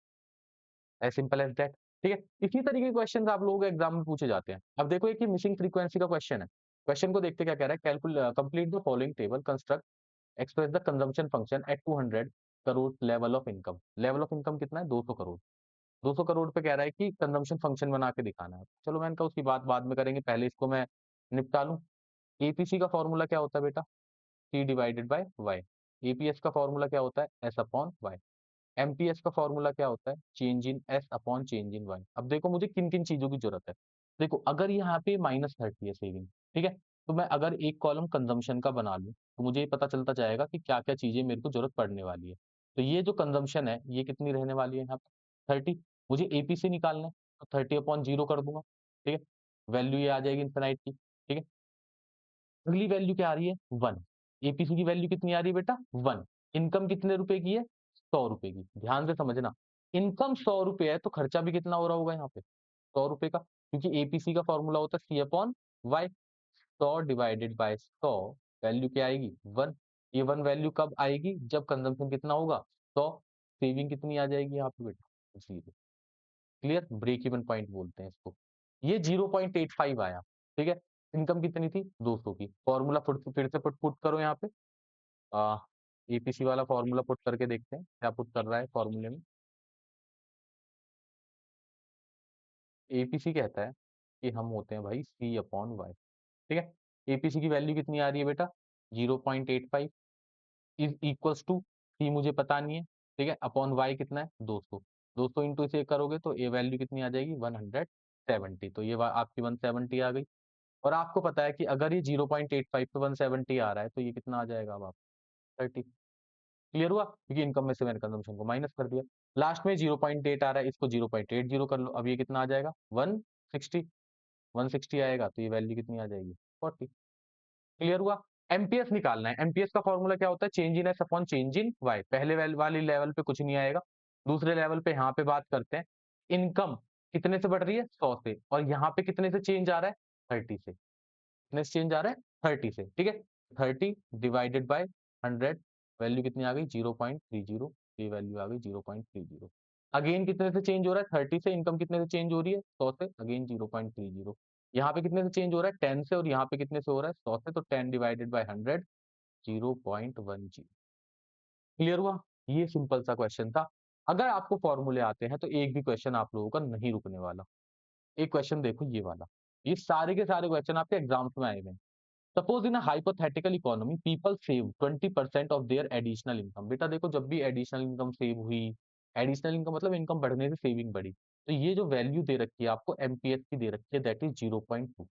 As simple as that. ठीक है, इसी तरीके के क्वेश्चन आप लोगों के एग्जाम में पूछे जाते हैं। अब देखो एक मिसिंग फ्रीक्वेंसी का क्वेश्चन है। क्वेश्चन को देखते क्या कह रहा है, complete the following table, construct express the consumption function at 200 crore level of income. Level of income कितना है, 200 करोड़। 200 करोड़ पे कह रहा है कि कंजम्पशन फंक्शन बना के दिखाना है। चलो मैंने कहा उसकी बात बाद में करेंगे, पहले इसको मैं निपटा लूं। एपीसी का फॉर्मूला क्या होता है बेटा, C/Y। एपीएस का फॉर्मूला क्या होता है, S/Y। एमपीएस का फॉर्मूला क्या होता है, change in S upon change in Y. अब देखो मुझे किन किन चीजों की जरूरत है। देखो अगर यहाँ पे -30 है सेविंग, ठीक है, तो मैं अगर एक कॉलम कंजम्पशन का बना लूं तो मुझे ये पता चलता जाएगा कि क्या क्या चीजें मेरे को जरूरत पड़ने वाली है। तो ये जो कंजम्पशन है ये कितनी रहने वाली है यहाँ पे, 30। मुझे एपीसी निकालना है तो 30/0 कर दूंगा। ठीक है, वैल्यू ये आ जाएगी इन्फिनाइट की। ठीक है, अगली वैल्यू क्या आ रही है, 1। एपीसी की वैल्यू कितनी आ रही है बेटा, 1। इनकम कितने रुपए की है, 100 रुपए की। ध्यान से समझना, इनकम 100 रुपए है तो खर्चा भी कितना हो रहा होगा यहाँ पे, 100 रुपए का, क्योंकि एपीसी का फॉर्मूला होता है C/Y। 100/100, वैल्यू क्या आएगी, 1। ये 1 वैल्यू कब आएगी, जब कंजम्पशन कितना होगा, 100। सेविंग कितनी आ जाएगी यहाँ पे बेटा, 0। क्लियर, ब्रेक इवन पॉइंट बोलते हैं इसको। ये 0.85 आया। ठीक है, इनकम कितनी थी, 200 की। फॉर्मूला फिर से पुट करो यहाँ पे। आ, एपीसी वाला फॉर्मूला पुट करके देखते हैं क्या पुट कर रहा है फॉर्मूले में। एपीसी कहता है कि हम होते हैं भाई C/Y। ठीक है, एपीसी की वैल्यू कितनी आ रही है बेटा, 0.85 इज इक्वल्स टू, सी मुझे पता नहीं है। ठीक है, अपॉन वाई कितना है, 200। 200 इंटू इसे करोगे तो ये वैल्यू कितनी आ जाएगी, 170। तो ये आपकी 170 आ गई। और आपको पता है कि अगर ये 0.85 पे 170 आ रहा है तो ये कितना आ जाएगा, अब आप 30। क्लियर हुआ, क्योंकि इनकम में से मैंने कंजम्पशन को माइनस कर दिया। लास्ट में 0.8 आ रहा है, इसको 0.80 कर लो, अब ये कितना आ जाएगा, 160। 160 आएगा तो ये वैल्यू कितनी आ जाएगी, 40। क्लियर हुआ। एमपीएस निकालना है, एमपीएस का फॉर्मूला क्या होता है, change in S upon change in Y. पहले वाली लेवल पे कुछ नहीं आएगा, दूसरे लेवल पे यहाँ पे बात करते हैं। इनकम कितने से बढ़ रही है, 100 से, और यहाँ पे कितने से चेंज आ रहा है, 30 से। कितने से चेंज आ रहा है, 30 से। ठीक है, 30/100, वैल्यू कितनी आ गई, 0.30। ये वैल्यू आ गई 0.30। अगेन कितने से चेंज हो रहा है, 30 से। इनकम कितने से चेंज हो रही है, 100 से, अगेन 0.30। यहाँ पे कितने से चेंज हो रहा है, 10 से, और यहाँ पे कितने से हो रहा है, 100 से, तो 10/100, 0.10। क्लियर हुआ, ये सिंपल सा क्वेश्चन था। अगर आपको फॉर्मूले आते हैं तो एक भी क्वेश्चन आप लोगों का नहीं रुकने वाला। एक क्वेश्चन देखो ये वाला, ये सारे के सारे क्वेश्चन आपके एग्जाम्स में आए हुए हैं। Suppose in hypothetical economy people save 20% of their additional income. बेटा देखो जब भी एडिशनल इनकम सेव हुई, एडिशनल इनकम मतलब इनकम बढ़ने से सेविंग बढ़ी, तो ये जो वैल्यू दे रखी है आपको एमपीएस की दे रखी है, दैट इज 0.2।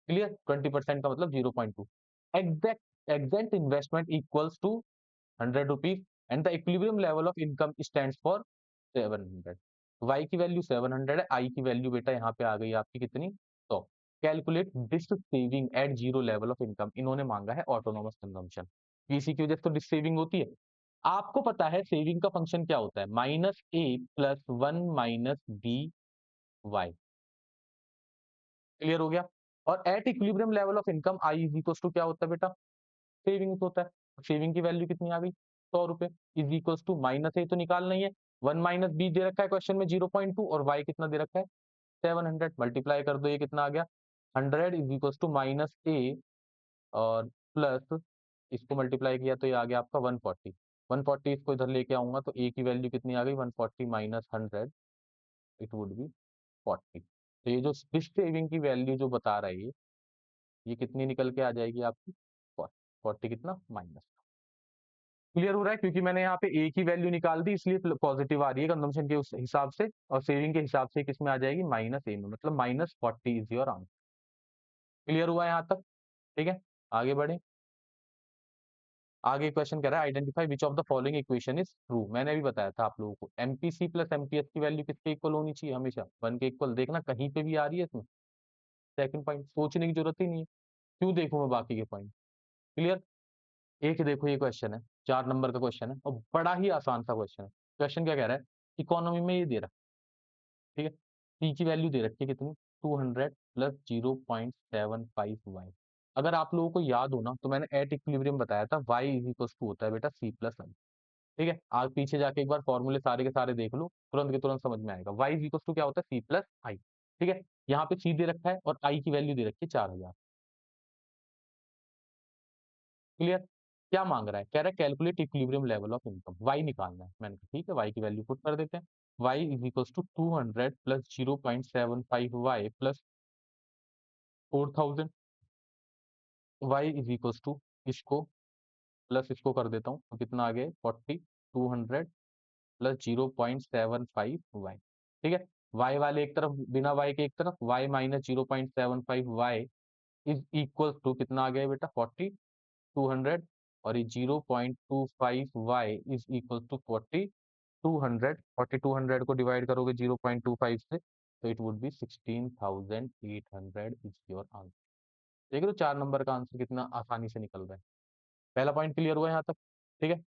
क्लियर, 20% का मतलब 0.2। Exact investment equals to 100 rupees and the equilibrium level of income stands for 700। y की वैल्यू 700 है, i की वैल्यू बेटा यहाँ पे आ गई आपकी कितनी 100। Calculate this saving at zero level of income, इन्होंने मांगा है ऑटोनोमस कंजम्पशन। इसी की वजह से तो डिस सेविंग होती है। आपको पता है सेविंग का फंक्शन क्या होता है, minus A plus one minus B Y. Clear हो गया। और at equilibrium level of income I is equal to क्या होता है बेटा, सेविंग होता है। सेविंग की वैल्यू कितनी आ गई 100 रुपए, इज इक्वल टू माइनस ए तो निकालना ही है, वन माइनस बी दे रखा है क्वेश्चन में 0.2 और वाई कितना दे रखा है 700, मल्टीप्लाई कर दो, ये कितना आ गया 100 इज इक्वल टू माइनस ए और प्लस इसको मल्टीप्लाई किया तो ये आ गया आपका 140। 140 इसको इधर लेके आऊंगा तो ए की वैल्यू कितनी आ गई 140 माइनस 100, इट वुड बी 40। तो ये जो फिश सेविंग की वैल्यू जो बता रही है ये कितनी निकल के आ जाएगी आपकी 40। 40 कितना माइनस। क्लियर हो रहा है, क्योंकि मैंने यहाँ पे ए की वैल्यू निकाल दी इसलिए पॉजिटिव आ रही है कंजम्पशन के उस हिसाब से, और सेविंग के हिसाब से किसमें आ जाएगी माइनस ए में, मतलब -40 इज योर आंसर। क्लियर हुआ यहाँ तक, ठीक है। आगे बढ़े। आगे क्वेश्चन कह रहा है identify which of the following equation is true. मैंने भी बताया था आप लोगों को एमपीसी प्लस एमपीएस की वैल्यू किसके इक्वल होनी चाहिए, हमेशा 1 के इक्वल। देखना कहीं पे भी आ रही है इसमें, सेकंड पॉइंट सोचने की जरूरत ही नहीं है, क्यों देखूं मैं बाकी के पॉइंट। क्लियर। एक देखो ये क्वेश्चन है, 4 नंबर का क्वेश्चन है और बड़ा ही आसान सा क्वेश्चन है। क्वेश्चन क्या कह रहा है, इकोनॉमी में ये दे रहा है, ठीक है। पी की वैल्यू दे रखी है कितनी 200 प्लस 0.75 वाई। अगर आप लोगों को याद हो ना तो मैंने एट इक्विलिब्रियम बताया था वाई इज इक्वल टू होता है बेटा सी प्लस आई। ठीक है, आगे पीछे जाके एक बार फॉर्मूले सारे के सारे देख लो, तुरंत के तुरंत समझ में आएगा। वाई इज इक्वल टू क्या होता है सी प्लस आई। ठीक है, यहाँ पे सी दे रखा है और आई की वैल्यू दे रखी है 4000। क्लियर। क्या मांग रहा है, कह रहा है calculate equilibrium level of income, Y निकालना है। मैंने कहा ठीक है, वाई की वैल्यू पुट कर देते हैं। Y is equal to 200 plus 0.75 Y plus 4000। Y is equal to इसको प्लस इसको कर देता हूँ तो कितना आ गया 40, 200 प्लस 0.75 वाई। ठीक है, वाई वाले एक तरफ, बिना वाई के एक तरफ, Y minus 0.75 Y is equal to कितना आ गया बेटा 40, 200, और ये 0.25 वाई इज इक्वल टू 40, 200। 40 200 को डिवाइड करोगे 0.25 से तो it would be 16,800 is your answer. देख लो 4 नंबर का आंसर कितना आसानी से निकल रहा है। पहला पॉइंट क्लियर हुआ यहाँ तक, ठीक है।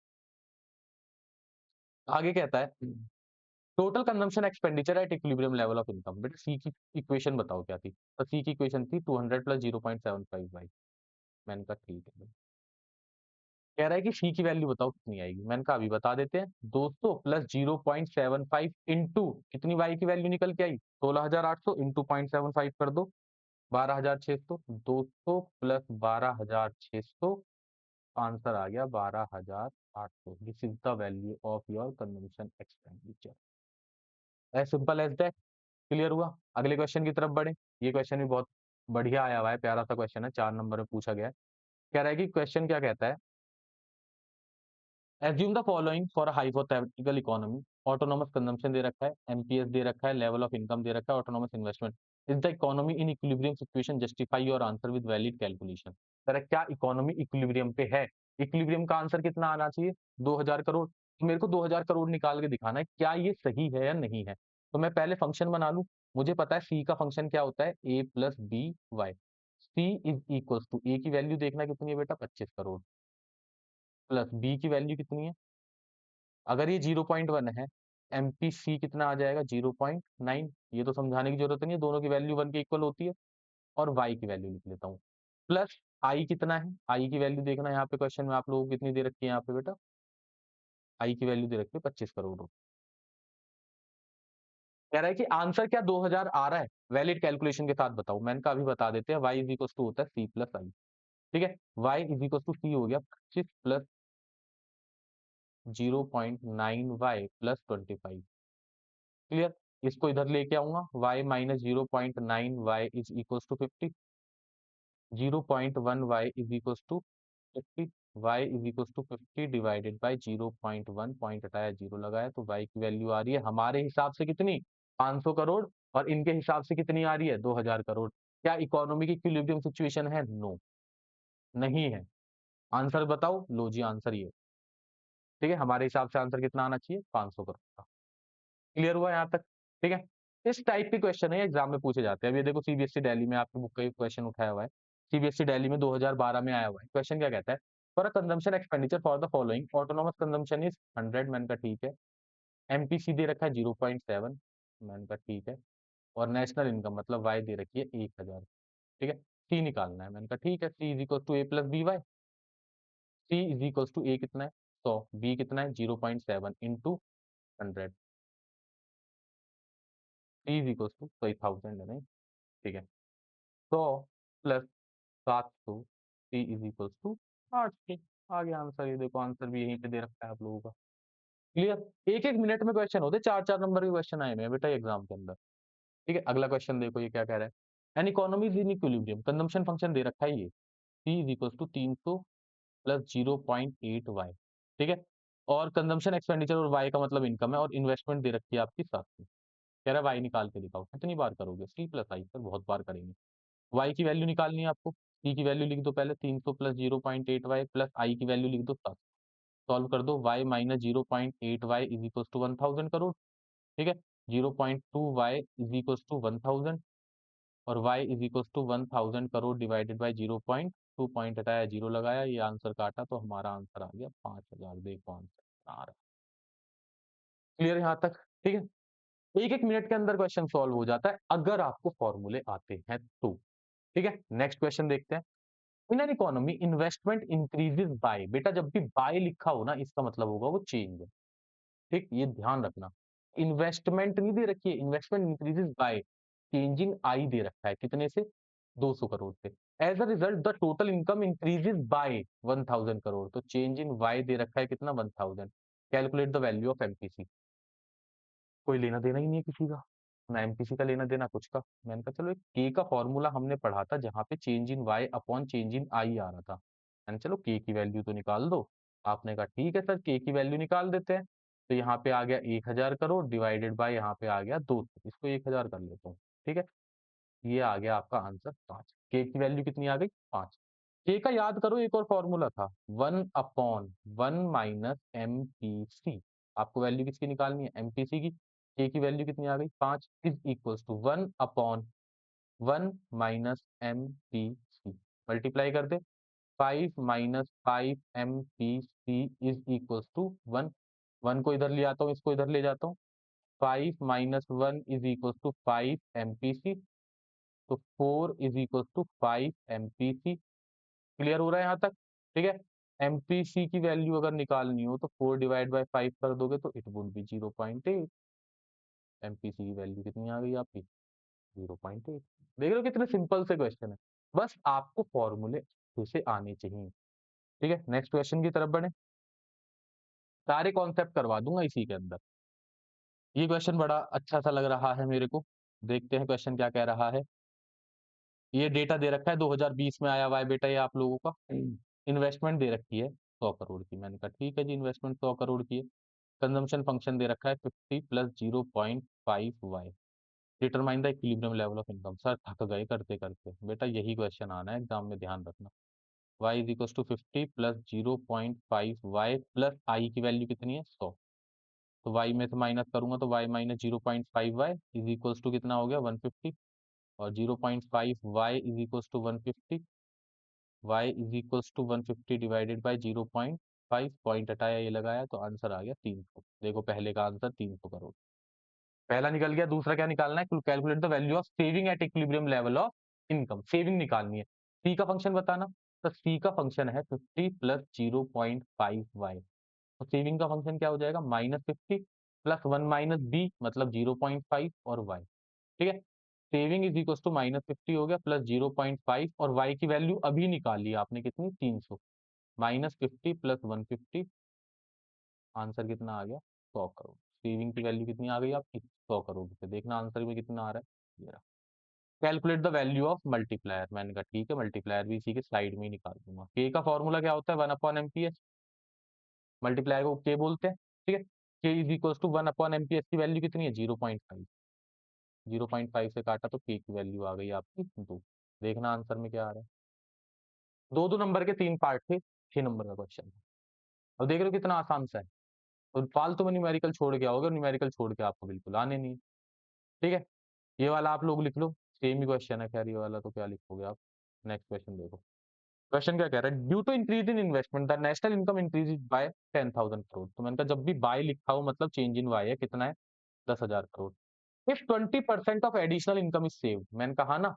आगे कहता है total consumption expenditure eight equilibrium level of income. बेटा सी की इक्वेशन बताओ क्या थी, तो सी की इक्वेशन थी 200 प्लस 0.75 बाई। मैंने कहा ठीक है। कह रहा है कि सी की वैल्यू बताओ कितनी आएगी, मैंने कहा अभी बता देते हैं। 200 प्लस 0.75 इंटू कितनी वाई की वैल्यू निकल के आई 16,800 इंटू 0.75 कर दो 12,600। 200 प्लस 12,600, आंसर आ गया 12,800। This is the value of your consumption expenditure, as simple as that. Clear हुआ। अगले क्वेश्चन की तरफ बढ़े। ये क्वेश्चन भी बहुत बढ़िया आया हुआ है, प्यारा सा क्वेश्चन है, 4 नंबर में पूछा गया है। कह रहा है कि क्वेश्चन क्या कहता है, assume the following for hypothetical economy. Autonomous consumption दे रखा है, एमपीएस दे रखा है, लेवल ऑफ इनकम दे रखा है, autonomous investment. Is the economy in equilibrium situation, justify your answer with valid calculation. कह रहा है क्या इकोनॉमी इक्विलिब्रियम पे है। इक्विलिब्रियम का आंसर कितना आना चाहिए 2,000 करोड़। तो मेरे को 2,000 करोड़ निकाल के दिखाना है क्या ये सही है या नहीं है। तो मैं पहले फंक्शन बना लूं। मुझे पता है सी का फंक्शन क्या होता है A plus B Y. C is equal to A की वैल्यू देखना कितनी है बेटा 25 करोड़, प्लस बी की वैल्यू कितनी है, अगर ये 0.1 है, एमपीसी कितना आ जाएगा 0.9। ये तो समझाने की जरूरत नहीं है, दोनों की वैल्यू 1 के इक्वल होती है। और वाई की वैल्यू लिख लेता हूँ, प्लस आई कितना है, आई की वैल्यू देखना यहाँ पे क्वेश्चन में आप लोगों को कितनी दे रखी है यहाँ पे बेटा, आई की वैल्यू दे रखी है 25 करोड़। कह रहा है कि आंसर क्या 2,000 आ रहा है, वैलिड कैलकुलेशन के साथ बताओ। मैंने कहा अभी बता देते हैं, वाई इज इक्वल टू होता है सी प्लस आई। ठीक है, वाई इज इक्वल टू सी हो गया 25 प्लस 0.9 वाई प्लस 25। क्लियर। इसको इधर लेके आऊंगा, y minus 0.9 Y is equal to 50, 0.1 Y is equal to 50, y is equal to 50 divided by 0.1, point हटाया 0 लगाया तो y की वैल्यू आ रही है हमारे हिसाब से कितनी 500 करोड़, और इनके हिसाब से कितनी आ रही है 2,000 करोड़। क्या इकोनॉमी की इक्विलिब्रियम सिचुएशन है, नो नहीं है। आंसर बताओ, लो जी आंसर ये। ठीक है, हमारे हिसाब से आंसर कितना आना चाहिए 500 करोड़ का। क्लियर हुआ यहाँ तक। ठीक है। इस टाइप के क्वेश्चन है एग्जाम में पूछे जाते हैं। अब ये देखो सीबीएसई दिल्ली में आपकी बुक का ये क्वेश्चन उठाया हुआ है, सीबीएसई दिल्ली में 2012 में आया हुआ है। क्वेश्चन क्या कहता है, for a consumption expenditure for the following autonomous consumption is 100, मैंने कहा ठीक है। एमपीसी दे रखा है 0.7, मैंने कहा ठीक है। और नेशनल इनकम मतलब वाई दे रखी है 1000, ठीक है। सी निकालना है, मैंने कहा ठीक है। C is equal to A plus B Y, C is equal to A कितना है 100, बी कितना है 0.7 into 100, C is equal to तो 1000 है नहीं, ठीक है। 100 plus 700, C is equal to 800। आ गया आंसर, ये देखो आंसर भी यहीं पे दे रखा है आप लोगों का। क्लियर, एक एक मिनट में क्वेश्चन होते, चार चार नंबर के क्वेश्चन आए हुए हैं बेटा एग्जाम के अंदर। ठीक है, अगला क्वेश्चन देखो ये क्या कह रहा है। An economy is in equilibrium, consumption function दे रखा है ये, C is equal to 300 plus 0.8 Y, ठीक है। और कंजम्पशन एक्सपेंडिचर और वाई का मतलब इनकम है, और इन्वेस्टमेंट दे रखी है आपकी 700। कह रहा है वाई निकाल के दिखाओ, कितनी बार करोगे, सी प्लस आई सर बहुत बार करेंगे। वाई की वैल्यू निकालनी है आपको, सी की वैल्यू लिख दो पहले 300 प्लस 0.8 वाई प्लस आई की वैल्यू लिख दो 700। सॉल्व कर दो, Y minus 0.8 Y is equal to 1000 crore, ठीक है। 0.2 वाई इज इक्वल टू 1000, और y is equal to 1000 crore divided by 0.2, point हटाया, जीरो लगाया, ये आंसर काटा तो हमारा आंसर आ गया 5000। देखो आंसर आ रहा है। क्लियर यहाँ तक, ठीक है। एक एक मिनट के अंदर क्वेश्चन सॉल्व हो जाता है अगर आपको फॉर्मूले आते हैं तो, ठीक है। नेक्स्ट क्वेश्चन देखते हैं। In an economy investment increases bye, बेटा जब भी बाय लिखा हो ना इसका मतलब होगा वो चेंज है, ठीक, ये ध्यान रखना। इन्वेस्टमेंट नहीं दे रखी है, investment increases by changing I दे रखा है, कितने से 200 करोड़ से। As a result the total income increases by 1000 crore, तो चेंज इन वाई दे रखा है कितना 1000। Calculate the value of MPC, कोई लेना देना ही नहीं है किसी का, ना एमपीसी का लेना देना कुछ का। मैंने कहा चलो एक के का फॉर्मूला हमने पढ़ा था जहां पे change in Y upon change in I आ रहा था, मैंने चलो के की वैल्यू तो निकाल दो। आपने कहा ठीक है सर के की वैल्यू निकाल देते हैं। तो यहाँ पे आ गया 1000 करोड़ डिवाइडेड बाय यहाँ पे आ गया 200, इसको 1000 कर लेता हूँ, ठीक है। ये आ गया आपका आंसर 5, के की वैल्यू कितनी आ गई 5। के का याद करो एक और फॉर्मूला था 1/1 माइनस एम पी सी, आपको वैल्यू किसकी निकालनी है एमपीसी की। के की वैल्यू कितनी आ गई 5 is equal to 1/1 minus M P C, multiply कर दे, 5 minus 5 M P C is equal to 1। 1 को इधर ले आता हूँ, इसको इधर ले जाता हूँ, 5 minus 1 is equal to 5 M P C, तो 4 is equal to 5 M P C. Clear हो रहा है यहाँ तक, ठीक है। एमपीसी की वैल्यू अगर निकालनी हो तो 4 डिवाइड बाय 5 कर दोगे तो इट वुड बी 0.8। एमपीसी की वैल्यू कितनी आ गई आपकी 0.8। देख रहे हो कितने सिंपल से क्वेश्चन है, बस आपको फॉर्मूले अच्छे से आने चाहिए, ठीक है। नेक्स्ट क्वेश्चन की तरफ बढ़े, सारे कॉन्सेप्ट करवा दूंगा इसी के अंदर। ये क्वेश्चन बड़ा अच्छा सा लग रहा है मेरे को, देखते हैं क्वेश्चन क्या कह रहा है। ये डेटा दे रखा है 2020 में आया हुआ है बेटा, ये आप लोगों का इन्वेस्टमेंट दे रखी है 100 करोड़ की, मैंने कहा ठीक है जी इन्वेस्टमेंट 100 करोड़ की है। कंजम्पशन फंक्शन दे रखा है 50 plus 0.5 Y, determine the equilibrium level of income. Sir थक गए करते करते, बेटा यही क्वेश्चन आना है एग्जाम में, ध्यान रखना। y is equal to 50 plus 0.5 Y plus I की वैल्यू कितनी है 100, तो y में से माइनस करूंगा तो y minus 0.5 Y is equal to कितना हो गया 150, और 0.5 Y is equal to 150, y is equal to 150 divided by 0.5, point हटाया ये लगाया तो आंसर आ गया 300। देखो पहले का आंसर 300 करोड़, पहला निकल गया। दूसरा क्या निकालना है, calculate the value of saving at equilibrium level of income, saving निकालनी है। सी का फंक्शन बताना, तो सी का फंक्शन है 50 प्लस 0.5 वाई, तो सेविंग का फंक्शन क्या हो जाएगा -50 प्लस 1 माइनस बी मतलब 0.5 और वाई, ठीक है। सेविंग इज इक्वल टू -50 हो गया प्लस 0.5, और वाई की वैल्यू अभी निकाली आपने कितनी 300, -50 प्लस 150, आंसर कितना आ गया 100 करोड़। सेविंग की वैल्यू कितनी आ गई आपकी 100 करोड़ रुपए, देखना आंसर में कितना आ रहा है ये रहा। Calculate the value of multiplier, मैंने कहा ठीक है मल्टीप्लायर भी इसी के स्लाइड में ही निकाल दूंगा। के का फॉर्मूला क्या होता है 1/एमपीएस, मल्टीप्लायर को के बोलते हैं, ठीक है। के इज इक्वल टू 1/एमपीएस की वैल्यू कितनी है 0.5, 0.5 से काटा तो के की वैल्यू आ गई आपकी 2। देखना आंसर में क्या आ रहा है, दो दो नंबर के तीन पार्ट थे, 6 नंबर का क्वेश्चन है। अब देख रहे हो कितना आसान सा है, और फालतू में न्यूमेरिकल छोड़ के आओगे, न्यूमेरिकल छोड़ के आपको बिल्कुल आने नहीं। ठीक है, ये वाला आप लोग लिख लो, सेम ही क्वेश्चन है, खैर ये वाला तो क्या लिखोगे आप। नेक्स्ट क्वेश्चन देखो, क्वेश्चन क्या कह रहा है, due to increase in investment the national income increase by 10,000 crore. तो मैंने कहा जब भी बाय लिखा हो मतलब चेंज इन वाई है, कितना है 10,000 crore. If 20% of additional income is save, मैंने कहा ना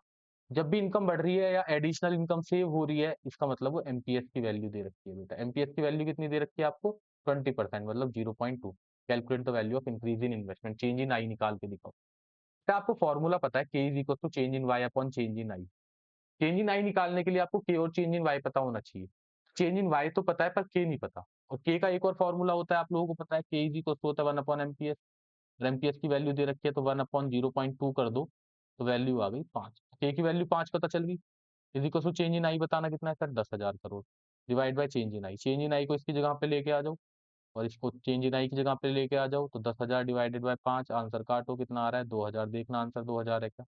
जब भी इनकम बढ़ रही है या एडिशनल इनकम सेव हो रही है, इसका मतलब वो एमपीएस की वैल्यू दे रखी है बेटा। एमपीएस की वैल्यू कितनी दे रखी है आपको, 20%, मतलब 0.2। Calculate the value of increase in investment, change in I निकाल के दिखाओ। क्या आपको फॉर्मूला पता है, K is equal to change in Y upon change in I. Change in I निकालने के लिए आपको के और चेंज इन वाई पता होना चाहिए। चेंज इन वाई तो पता है पर के नहीं पता। और के का एक और फॉर्मूला होता है, आप लोगों को पता है, के इज इक्वल टू होता है 1 अपॉन एमपीएस। एमपीएस की वैल्यू दे रखी है तो 1 अपॉन 0.2 कर दो, तो वैल्यू आ गई 5। के की वैल्यू 5 पता चल गई। Is equal to change in I बताना कितना है sir, 10,000 crore. Divide by change in I, change in I को इसकी जगह पे लेके आ जाओ और इसको चेंज इन आई की जगह पे लेके आ जाओ, तो 10,000 डिवाइडेड बाय 5, आंसर काटो कितना आ रहा है 2,000। देखना आंसर 2,000 है क्या,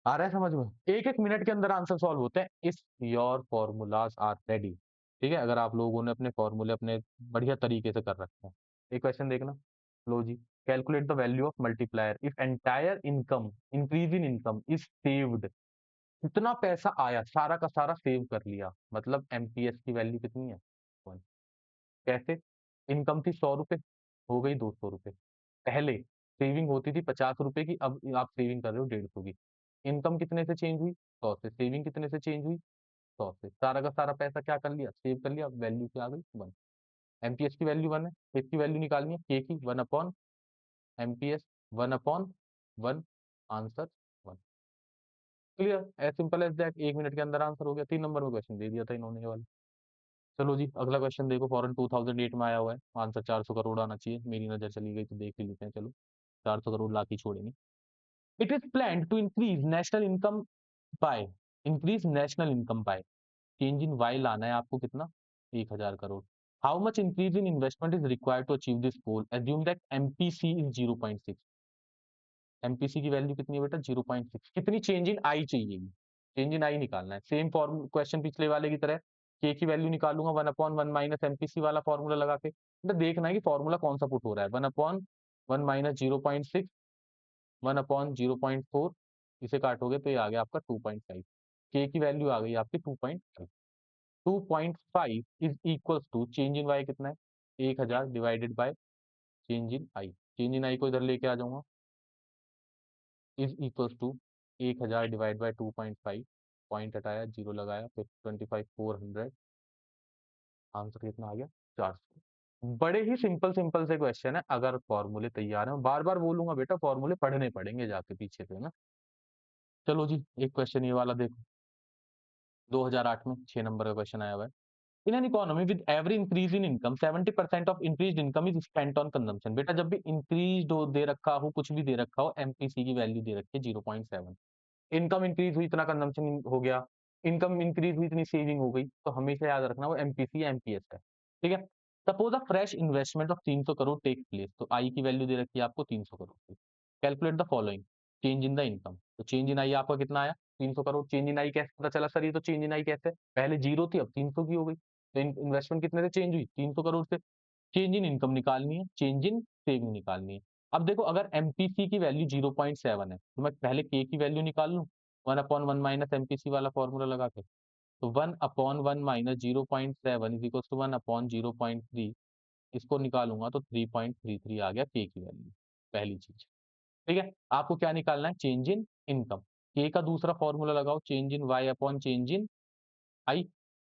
आ रहा है समझ में। एक एक मिनट के अंदर आंसर सॉल्व होते हैं। If your formulas are ready, ठीक है, अगर आप लोगों ने अपने फॉर्मूले अपने बढ़िया तरीके से कर रखे हैं। एक क्वेश्चन देखना, लो जी, calculate the value of multiplier if entire income increase in income is saved. इतना पैसा आया, सारा का सारा सेव कर लिया, मतलब एमपीएस की वैल्यू कितनी है 1। कैसे, इनकम थी 100 रुपए, हो गई 200 रुपए। पहले सेविंग होती थी 50 रुपए की, अब आप सेविंग कर रहे हो 150 की। इनकम कितने से चेंज हुई, 100 से। सेविंग कितने से चेंज हुई, 100 से। सारा का सारा पैसा क्या कर लिया, सेव कर लिया। वैल्यू क्या आ गई 1। एमपीएस की वैल्यू 1 है, इसकी वैल्यू निकालनी है के की, 1 upon MPS, 1 upon 1, answer 1। Clear, as simple as that. 1 minute के अंदर आंसर हो गया। 3 नंबर में क्वेश्चन दे दिया था इन्होंने ये वाला। चलो जी अगला क्वेश्चन देखो, फॉरन 2008 में आया हुआ है, आंसर 400 करोड़ आना चाहिए। मेरी नजर चली गई तो देख ही लेते हैं, चलो 400 करोड़ लाके छोड़ेंगे। It is plan to increase national income by, increase national income by, change in Y लाना है आपको कितना, 1,000 crore. How much increase in investment is required to achieve this goal, assume that MPC is 0.6। MPC की value कितनी है बेटा, 0.6। कितनी change in आई चाहिए, चेंज इन आई निकालना है। सेम फॉर्म क्वेश्चन पिछले वाले की तरह, के की वैल्यू निकालूंगा 1 अपॉन 1 माइनस एमपीसी वाला फॉर्मूला लगा के। मतलब देखना है कि फॉर्मूला कौन सा पुट हो रहा है, 1 अपॉन 1 माइनस 0.6, 1 अपॉन 0.4, इसे काटोगे तो ये आ गया आपका 2.5। के की वैल्यू आ गई आपकी 2.5। 2.5 is equals to change in Y कितना है, 1,000 divided by change in I. Change in I को इधर लेके आ जाऊंगा, is equals to 1,000 divide by 2.5, point हटाया, जीरो लगाया, फिर 25 400, आंसर कितना आ गया 400। बड़े ही सिंपल सिंपल से क्वेश्चन है, अगर फॉर्मूले तैयार है। बार बार बोलूंगा बेटा, फॉर्मूले पढ़ने पड़ेंगे जाके पीछे से ना। चलो जी एक क्वेश्चन ये वाला देखो, 2008 में 6 नंबर का क्वेश्चन आया हुआ है। In an economy with every increase in income 70% of increase income is spent on consumption. बेटा जब भी इंक्रीज दे रखा हो, कुछ भी दे रखा हो, एमपीसी की वैल्यू दे रखी है 0.7। इनकम इंक्रीज हुई, इतना कंजम्पशन हो गया, इनकम इंक्रीज हुई, इतनी सेविंग हो गई, तो हमेशा याद रखना वो एमपीसी या एमपीएस है। ठीक है, suppose a fresh investment of 300 crore take place, तो आई की वैल्यू दे रखी है आपको 300 करोड़ की। Calculate the following, change in the income. तो चेंज इन आई आपका कितना आया 300 करोड़। चेंज इन आई कैसे पता चला सर, ये तो चेंज इन आई कैसे, पहले जीरो थी अब 300 की हो गई, तो इन्वेस्टमेंट कितने से चेंज हुई 300 करोड़ से। चेंज इन इनकम निकालनी है, चेंज इन सेविंग निकालनी है। अब देखो अगर एमपीसी की वैल्यू 0.7 है तो मैं पहले के की वैल्यू निकाल लूं, 1 अपॉन 1 माइनस एमपीसी वाला फॉर्मूला लगा के। तो 1 upon 1 minus 0.7 is equal to 1 upon 0.3, इसको निकालूंगा तो 3.33 आ गया के की वैल्यू, पहली चीज। ठीक है, आपको क्या निकालना है, चेंज इन इनकम। के का दूसरा फॉर्मूला लगाओ, change in Y upon change in I.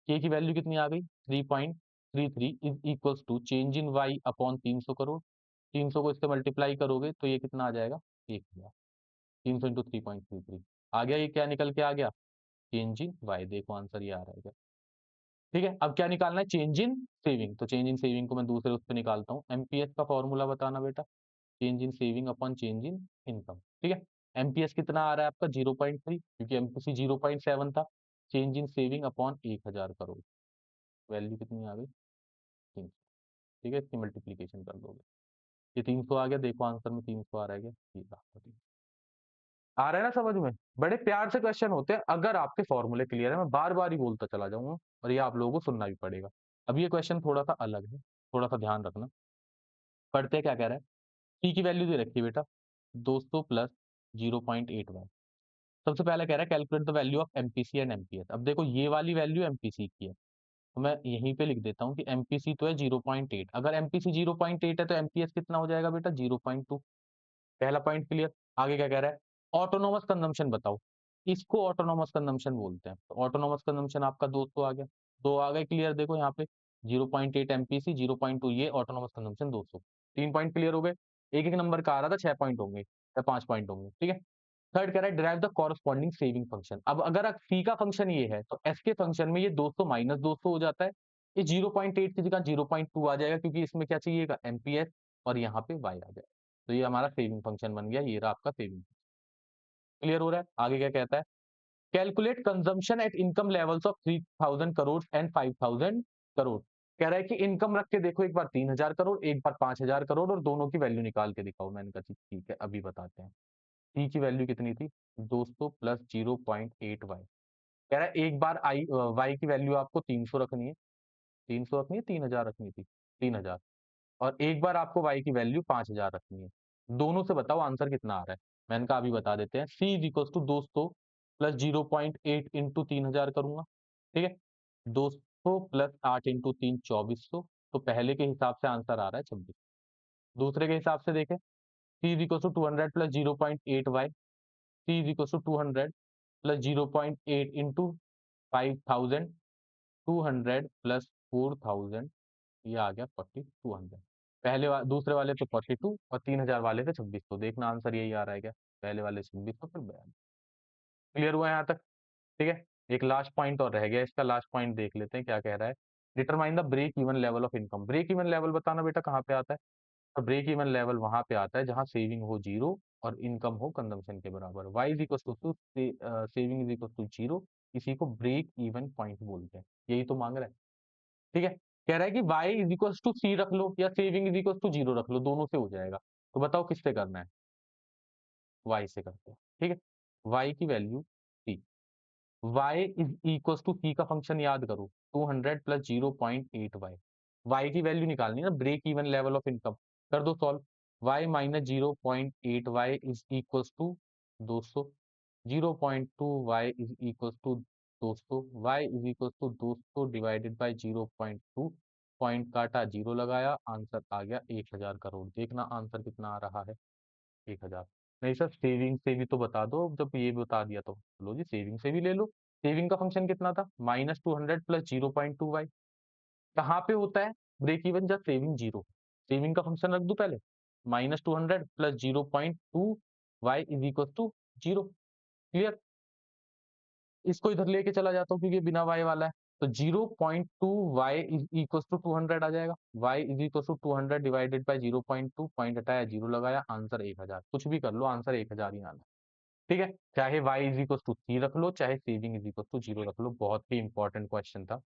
K की वैल्यू कितनी आ गई 3.33 is equals to change in Y upon 300 crore. 300 को इससे मल्टीप्लाई करोगे तो ये कितना आ जाएगा 1,000। 300 इंटू 3.33 आ गया, ये क्या निकल के आ गया, चेंज इन वाई। देखो आंसर ये आ रहा है क्या। ठीक है, अब क्या निकालना है, चेंज इन सेविंग। तो चेंज इन सेविंग को मैं दूसरे उस पर निकालता हूँ, एमपीएस का फॉर्मूला बताना बेटा, change in saving upon change in income. ठीक है, एमपीएस कितना आ रहा है आपका 0.3, क्योंकि एमपीसी 0.7 था। चेंज इन सेविंग अपॉन 1,000 करोड़, वैल्यू कितनी आ गई 300। ठीक है, इसकी मल्टीप्लीकेशन कर दोगे, ये 300 आ गया। देखो आंसर में 300 आ रहा है क्या, ये रहा। आ रहा है ना समझ में। बड़े प्यार से क्वेश्चन होते हैं, अगर आपके फॉर्मूले क्लियर है। मैं बार बार ही बोलता चला जाऊंगा और ये आप लोगों को सुनना भी पड़ेगा। अब ये क्वेश्चन थोड़ा सा अलग है, थोड़ा सा ध्यान रखना। पढ़ते क्या कह रहा है, टी की वैल्यू दे रखी है बेटा 200 प्लस 0.8 वाई। सबसे पहले कह रहा है calculate the value of MPC and MPS. अब देखो ये वाली वैल्यू एमपीसी की है, तो मैं यहीं पे लिख देता हूँ कि एमपीसी तो है 0.8। अगर एमपीसी 0.8 है तो एमपीएस कितना हो जाएगा बेटा? 0.2। पहला पॉइंट क्लियर। आगे क्या कह रहा है? ऑटोनोमस कंजम्पशन बताओ। इसको ऑटोनोमस कंजम्पशन बोलते हैं। तो ऑटोनोमस कंजम्पशन आपका 200 आ गया। 2 आ गए क्लियर। देखो यहाँ पे 0.8 एमपीसी, 0.2 ये ऑटोनोमस कंजम्पशन 200। 3 पॉइंट क्लियर हो गए। एक एक नंबर का आ रहा था, 6 पॉइंट होंगे या 5 पॉइंट होंगे, ठीक है। थर्ड कह रहा है derive the corresponding saving function. अब अगर सी का फंक्शन ये है तो एस के फंक्शन में ये 200 माइनस 200 हो जाता है। ये 0.8 की जगह 0.2 आ जाएगा, क्योंकि इसमें क्या चाहिएगा? एमपीएस, और यहाँ पे वाई आ जाएगा। तो ये हमारा सेविंग फंक्शन बन गया। ये रहा आपका सेविंग। क्लियर हो रहा है? आगे क्या कहता है? Calculate consumption at income levels of 3000 crore and 5000 crore. कह रहा है कि इनकम रख के देखो, एक बार 3000 करोड़, एक बार 5000 करोड़, और दोनों की वैल्यू निकाल के दिखाओ। मैंने कहा ठीक है, अभी बताते हैं। सी की वैल्यू कितनी थी? 200 प्लस 0.8 वाई। कह रहा है एक बार आई वाई की वैल्यू आपको 300 रखनी है। 300 रखनी है, 3000 रखनी थी, 3000। और एक बार आपको y की वैल्यू 5000 रखनी है। दोनों से बताओ आंसर कितना आ रहा है। मैंने कहा अभी बता देते हैं। c is equal to 200 plus 0.8 into 3000 करूंगा, ठीक है। 200 प्लस 8 इंटू 3 2400। तो पहले के हिसाब से आंसर आ रहा है 26। दूसरे के हिसाब से देखें, c is equal to 200 plus 0.8 y। c is equal to 200 plus 0.8 into 5000। 200 plus 4000, ये आ गया 4200। दूसरे वाले पे 42 और 3000 वाले पे 2600। देखना आंसर यही आ रहा है क्या? पहले वाले 2600, फिर 42। क्लियर हुआ यहाँ तक? ठीक है। एक लास्ट पॉइंट और रह गया, इसका लास्ट पॉइंट देख लेते हैं क्या कह रहा है। Determine the break even level of income. Break even level बताना बेटा कहाँ पे आता है? तो ब्रेक इवन लेवल वहां पे आता है जहां सेविंग हो जीरो और इनकम हो कंजम्पशन के बराबर। Y is equal to saving is equal to zero. इसी को ब्रेक इवन पॉइंट बोलते हैं। यही तो मांग रहा है, ठीक है। कह रहा है कि y is equal to C रख लो या saving is equal to zero रख लो, दोनों से हो जाएगा। तो बताओ किससे करना है? y से करते हैं, ठीक है। y की value C. y is equal to C का फंक्शन याद करो, 200 प्लस 0.8 y की वैल्यू निकालनी है ना, break even level of income. कर दो solve. y minus 0.8 y is equal to 200। 0.2 y is equal to 200। y is equal to 200 divided by 0.2। Point काटा, जीरो लगाया, आंसर आ गया 1000 करोड़। देखना आंसर कितना आ रहा है? 1000। नहीं सर, सेविंग से भी तो बता दो। जब ये भी बता दिया तो लो जी, सेविंग से भी ले लो। सेविंग का फंक्शन कितना था? -200 प्लस 0.2 y। कहाँ पे होता है ब्रेक इवन? जब सेविंग जीरो। सेविंग का फंक्शन रख दो पहले, -200 plus 0.2 y is equal to zero. Clear. इसको इधर लेके चला जाता हूँ क्योंकि बिना y वाला है। तो 0.2 y इज इक्वल टू 200 आ जाएगा। y is equal to 200 divided by 0.2, point हटाया, जीरो लगाया, आंसर 1000। कुछ भी कर लो, आंसर 1000 ही आना है, ठीक है। चाहे y is equal to C रख लो, चाहे saving is equal to zero रख लो। बहुत ही इंपॉर्टेंट क्वेश्चन था।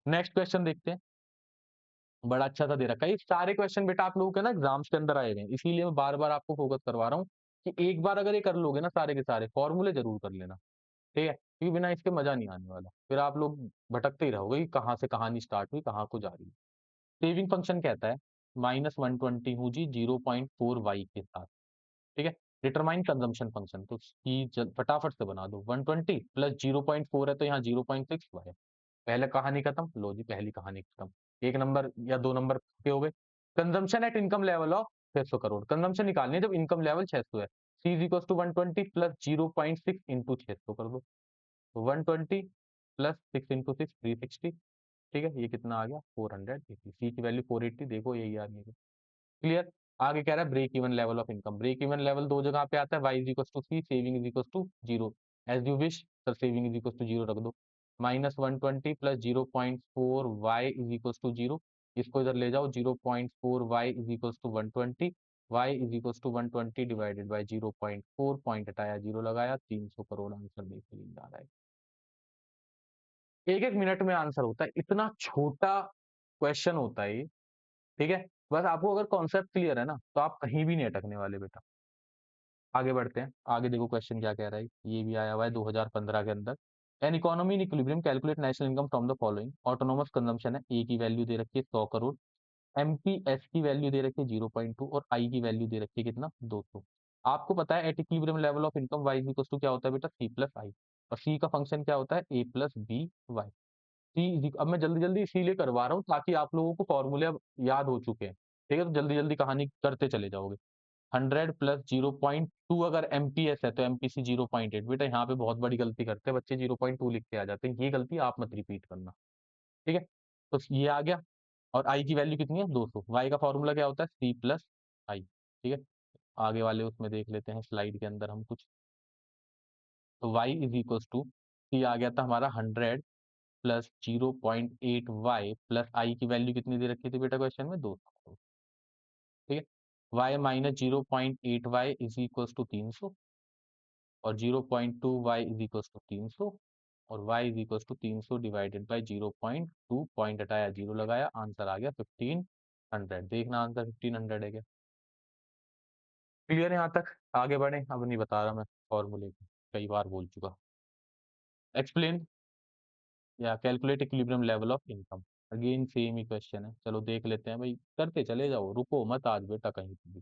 नेक्स्ट क्वेश्चन देखते हैं। बड़ा अच्छा सा दे रखा है। ये सारे क्वेश्चन बेटा आप लोगों के ना एग्जाम्स के अंदर आए हुए हैं, इसीलिए मैं बार बार आपको फोकस करवा रहा हूँ कि एक बार अगर ये कर लोगे ना सारे के सारे फॉर्मूले जरूर कर लेना, ठीक है। क्योंकि बिना इसके मजा नहीं आने वाला, फिर आप लोग भटकते ही रहोगे कि कहाँ से कहानी स्टार्ट हुई, कहाँ को जा रही है। सेविंग फंक्शन कहता है -120 हूँ जी 0.4 y के साथ, ठीक है। डिटरमाइन कंजम्पशन फंक्शन, तो फटाफट से बना दो। 120 प्लस 0.4 है तो यहाँ 0.6 है। पहले कहानी खत्म, लो जी पहली कहानी खत्म। एक नंबर या दो नंबर के हो गए। Consumption at income level of 600 crore. Consumption निकालनी है जब इनकम लेवल 600 है। C is equal to 120 plus 0.6 into 600 कर दो। तो 120 प्लस 6 इंटू 6 360, ठीक है। ये कितना आ गया? 480। सी की वैल्यू 480, देखो यही आ रही है। क्लियर। आगे कह रहा है break even level of income. Break even level दो जगह पे आता है, y is equal to C, saving is equal to zero. As you wish sir, saving is equal to zero रख दो। -120 plus 0.4 y is equal to zero. इसको इधर ले जाओ, 0.4 y is equal to 120। y is equal to 120 divided by 0.4, point हटाया, zero लगाया, 300 crore answer देखने जा रहा है। एक एक मिनट में आंसर होता है, इतना छोटा क्वेश्चन होता है ये, ठीक है। बस आपको अगर कॉन्सेप्ट क्लियर है ना, तो आप कहीं भी नहीं अटकने वाले बेटा। आगे बढ़ते हैं। आगे देखो क्वेश्चन क्या कह रहा है। ये भी आया हुआ है 2015 के अंदर। An economy in equilibrium calculate national income from the following. Autonomous consumption है, ए की वैल्यू दे रखी है 100 करोड़। एमपीएस की वैल्यू दे रखी है 0.2 और आई की वैल्यू दे रखी है कितना? 200। आपको पता है at equilibrium level of income y is equal to क्या होता है बेटा, सी प्लस आई, और सी का फंक्शन क्या होता है, ए प्लस बी वाई। सी, अब मैं जल्दी जल्दी इसीलिए करवा रहा हूँ ताकि आप लोगों को फॉर्मूले अब याद हो चुके हैं, ठीक है, तो जल्दी जल्दी कहानी करते चले जाओगे। 100 प्लस 0.2 अगर एमपीएस है तो एमपीसी 0.8, बेटा यहाँ पे बहुत बड़ी गलती करते हैं बच्चे, 0.2 लिख के आ जाते हैं, ये गलती आप मत रिपीट करना, ठीक है। तो ये आ गया, और आई की वैल्यू कितनी है, 200। वाई का फॉर्मूला क्या होता है, सी प्लस आई, ठीक है। आगे वाले उसमें देख लेते हैं स्लाइड के अंदर हम कुछ। तो y इज इक्वल टू, सी आ गया था हमारा 100 प्लस 0.8 वाई प्लस आई की वैल्यू कितनी दे रखी थी बेटा क्वेश्चन में, 200, ठीक है। y minus 0.8 Y is equal to 300, और 0.2 वाई इज इक्वल टू 300, और y is equal to 300 divided by 0.2, point हटाया, जीरो लगाया, आंसर आ गया 1500। देखना आंसर 1500 है क्या। क्लियर है यहाँ तक, आगे बढ़े, अब नहीं बता रहा मैं फॉर्मूले को, कई बार बोल चुका। एक्सप्लेन या calculate equilibrium level of income, again same he question है, चलो देख लेते हैं भाई, करते चले जाओ, रुको मत आज बेटा कहीं पे भी।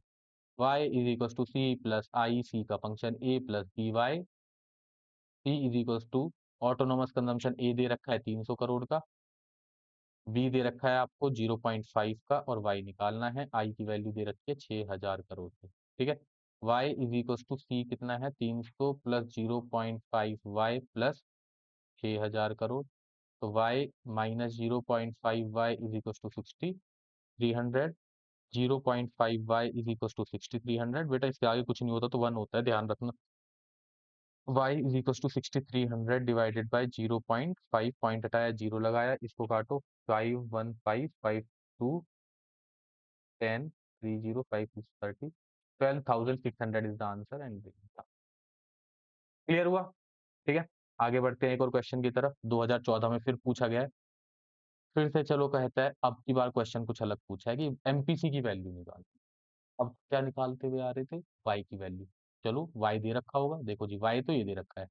y is equal to C plus I, C का function A plus B Y, C is equal to autonomous consumption A दे रखा है 300 करोड़ का, बी दे रखा है आपको 0.5 का, और y निकालना है, आई की वैल्यू दे रखी है 6000 करोड़ की, ठीक है। y इज इक्वल टू सी कितना है, 300 प्लस 0.5 वाई प्लस 6000 करोड़, तो y minus 0.5 Y is equal to 60 300, 0.5 Y is equal to 60 300, बेटा इसके आगे कुछ नहीं होता तो वन होता है, ध्यान रखना। y is equal to 60 300 divided by 0.5, point हटाया, जीरो लगाया, इसको काटो, 5 1 5 5 2 10 3 0 5 6 30, 12,600 is the answer and clear हुआ, ठीक है। आगे बढ़ते हैं एक और क्वेश्चन की तरफ, 2014 में फिर पूछा गया है, फिर से चलो कहता है अब की बार क्वेश्चन कुछ अलग पूछा है कि एमपीसी की वैल्यू निकाल। अब क्या निकालते हुए आ रहे थे, y की वैल्यू। चलो y दे रखा होगा, देखो जी y तो ये दे रखा है,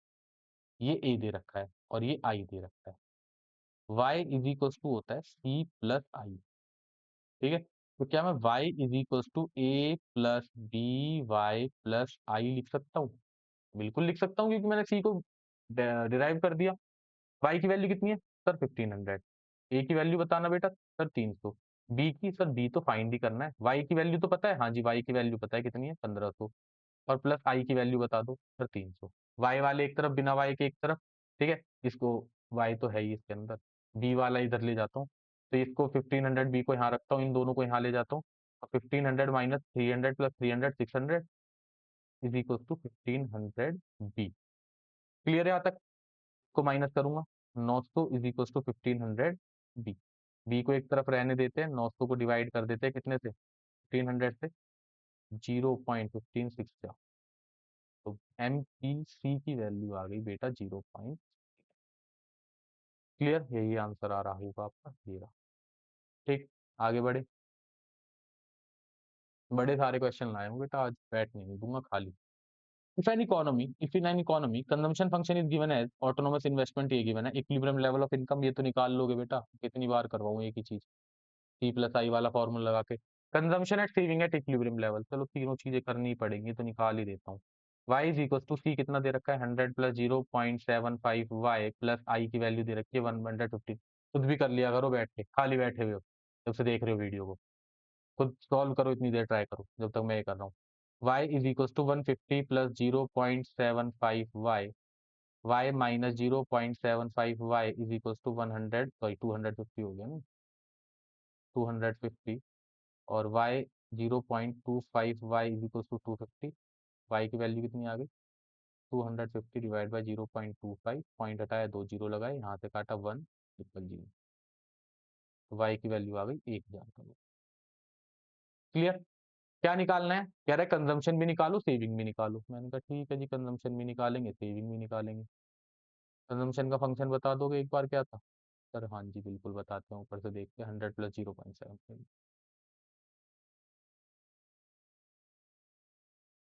ये a दे रखा है, और ये i दे रखा है। y इज इक्वल टू होता है c प्लस आई, ठीक है। तो क्या मैं y is equal to A plus B Y plus I लिख सकता हूँ, बिल्कुल लिख सकता हूँ, क्योंकि मैंने c को डिराइव कर दिया। y की वैल्यू कितनी है सर, 1500। a की वैल्यू बताना बेटा सर 300, b की सर b तो फाइंड ही करना है, y की वैल्यू तो पता है, हाँ जी y की वैल्यू पता है कितनी है 1500, और प्लस आई की वैल्यू बता दो सर 300। वाई वाले एक तरफ, बिना वाई के एक तरफ, ठीक है। इसको, वाई तो है ही इसके अंदर, बी वाला इधर ले जाता हूँ, तो इसको 1500 बी को यहाँ रखता हूँ, इन दोनों को यहाँ ले जाता हूँ, और 1500 minus 300 plus 300 600 is equal to 1500 B. Clear है यहाँ तक, को माइनस करूंगा, 900 is equal to 1500 B. B को एक तरफ रहने देते हैं, 900 को डिवाइड कर देते हैं कितने से, 1500 से, 0.1564, तो एम पी सी की वैल्यू आ गई बेटा 0 पॉइंट। क्लियर, यही आंसर आ रहा होगा आपका, ये रहा, ठीक। आगे बढ़े, बड़े सारे क्वेश्चन लाए हूँ बेटा, आज बैठने नहीं दूंगा खाली। if in an economy consumption function is given as autonomous investment ये given है, equilibrium level of income ये तो निकाल लोगे बेटा, कितनी बार करवाऊँ एक ही चीज, सी प्लस आई वाला फॉर्मूला लगा के, consumption at saving at equilibrium level, चलो तीनों चीजें करनी ही पड़ेंगी तो निकाल ही देता हूँ। y इज इक्वल टू सी कितना दे रखा है, 100 प्लस 0.75 वाई प्लस आई की वैल्यू दे रखी है 115, खुद भी कर लिया करो बैठ के, खाली बैठे हुए हो जब से देख रहे हो वीडियो को, खुद सॉल्व करो, इतनी देर ट्राई करो जब तक मैं ये कर रहा हूँ। y is equal to 150 plus 0.75 Y, y minus 0.75 Y is equal to 100, sorry 250 हो गया ना, 250, और y 0.25 Y is equal to 250, y की वैल्यू कितनी आ गई, 250 डिवाइड बाई 0.25, पॉइंट हटाया, दो जीरो लगाए, यहाँ से काटा 1 ट्रिपल जीरो, तो y की वैल्यू आ गई 1000 करोड़। क्लियर, क्या निकालना है, कह रहा है कंजम्पशन भी निकालो सेविंग भी निकालो, मैंने कहा ठीक है जी, कंजम्पशन भी निकालेंगे सेविंग भी निकालेंगे। कंजम्पशन का फंक्शन बता दोगे एक बार क्या था सर, हाँ जी बिल्कुल बताते हैं, ऊपर से देख के 100 प्लस 0.7,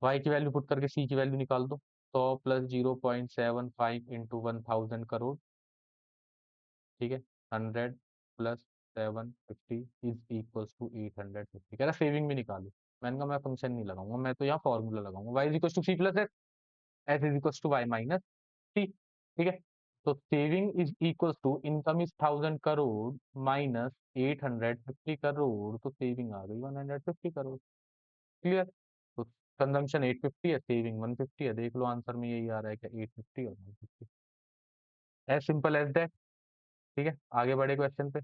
y की वैल्यू पुट करके c की वैल्यू निकाल दो, 100 प्लस 0.75 इंटू 1000 करोड़, ठीक है, 100 प्लस 750 इज इक्वल टू 850, कह रहा सेविंग भी निकालो, मैंने कहा मैं फंक्शन नहीं लगाऊंगा, मैं तो यहाँ फॉर्मूला लगाऊंगा, Y is equal to C plus S, S is equal to Y minus C. ठीक है, तो saving is equal to income is 1000 crore minus 850 crore, तो सेविंग आ गई 150 करोड़। क्लियर। तो कंजम्पशन 850 है, सेविंग 150 है, देख लो आंसर में यही आ रहा है क्या, 850 और 150। As simple as that. ठीक है, आगे बढ़े क्वेश्चन पे।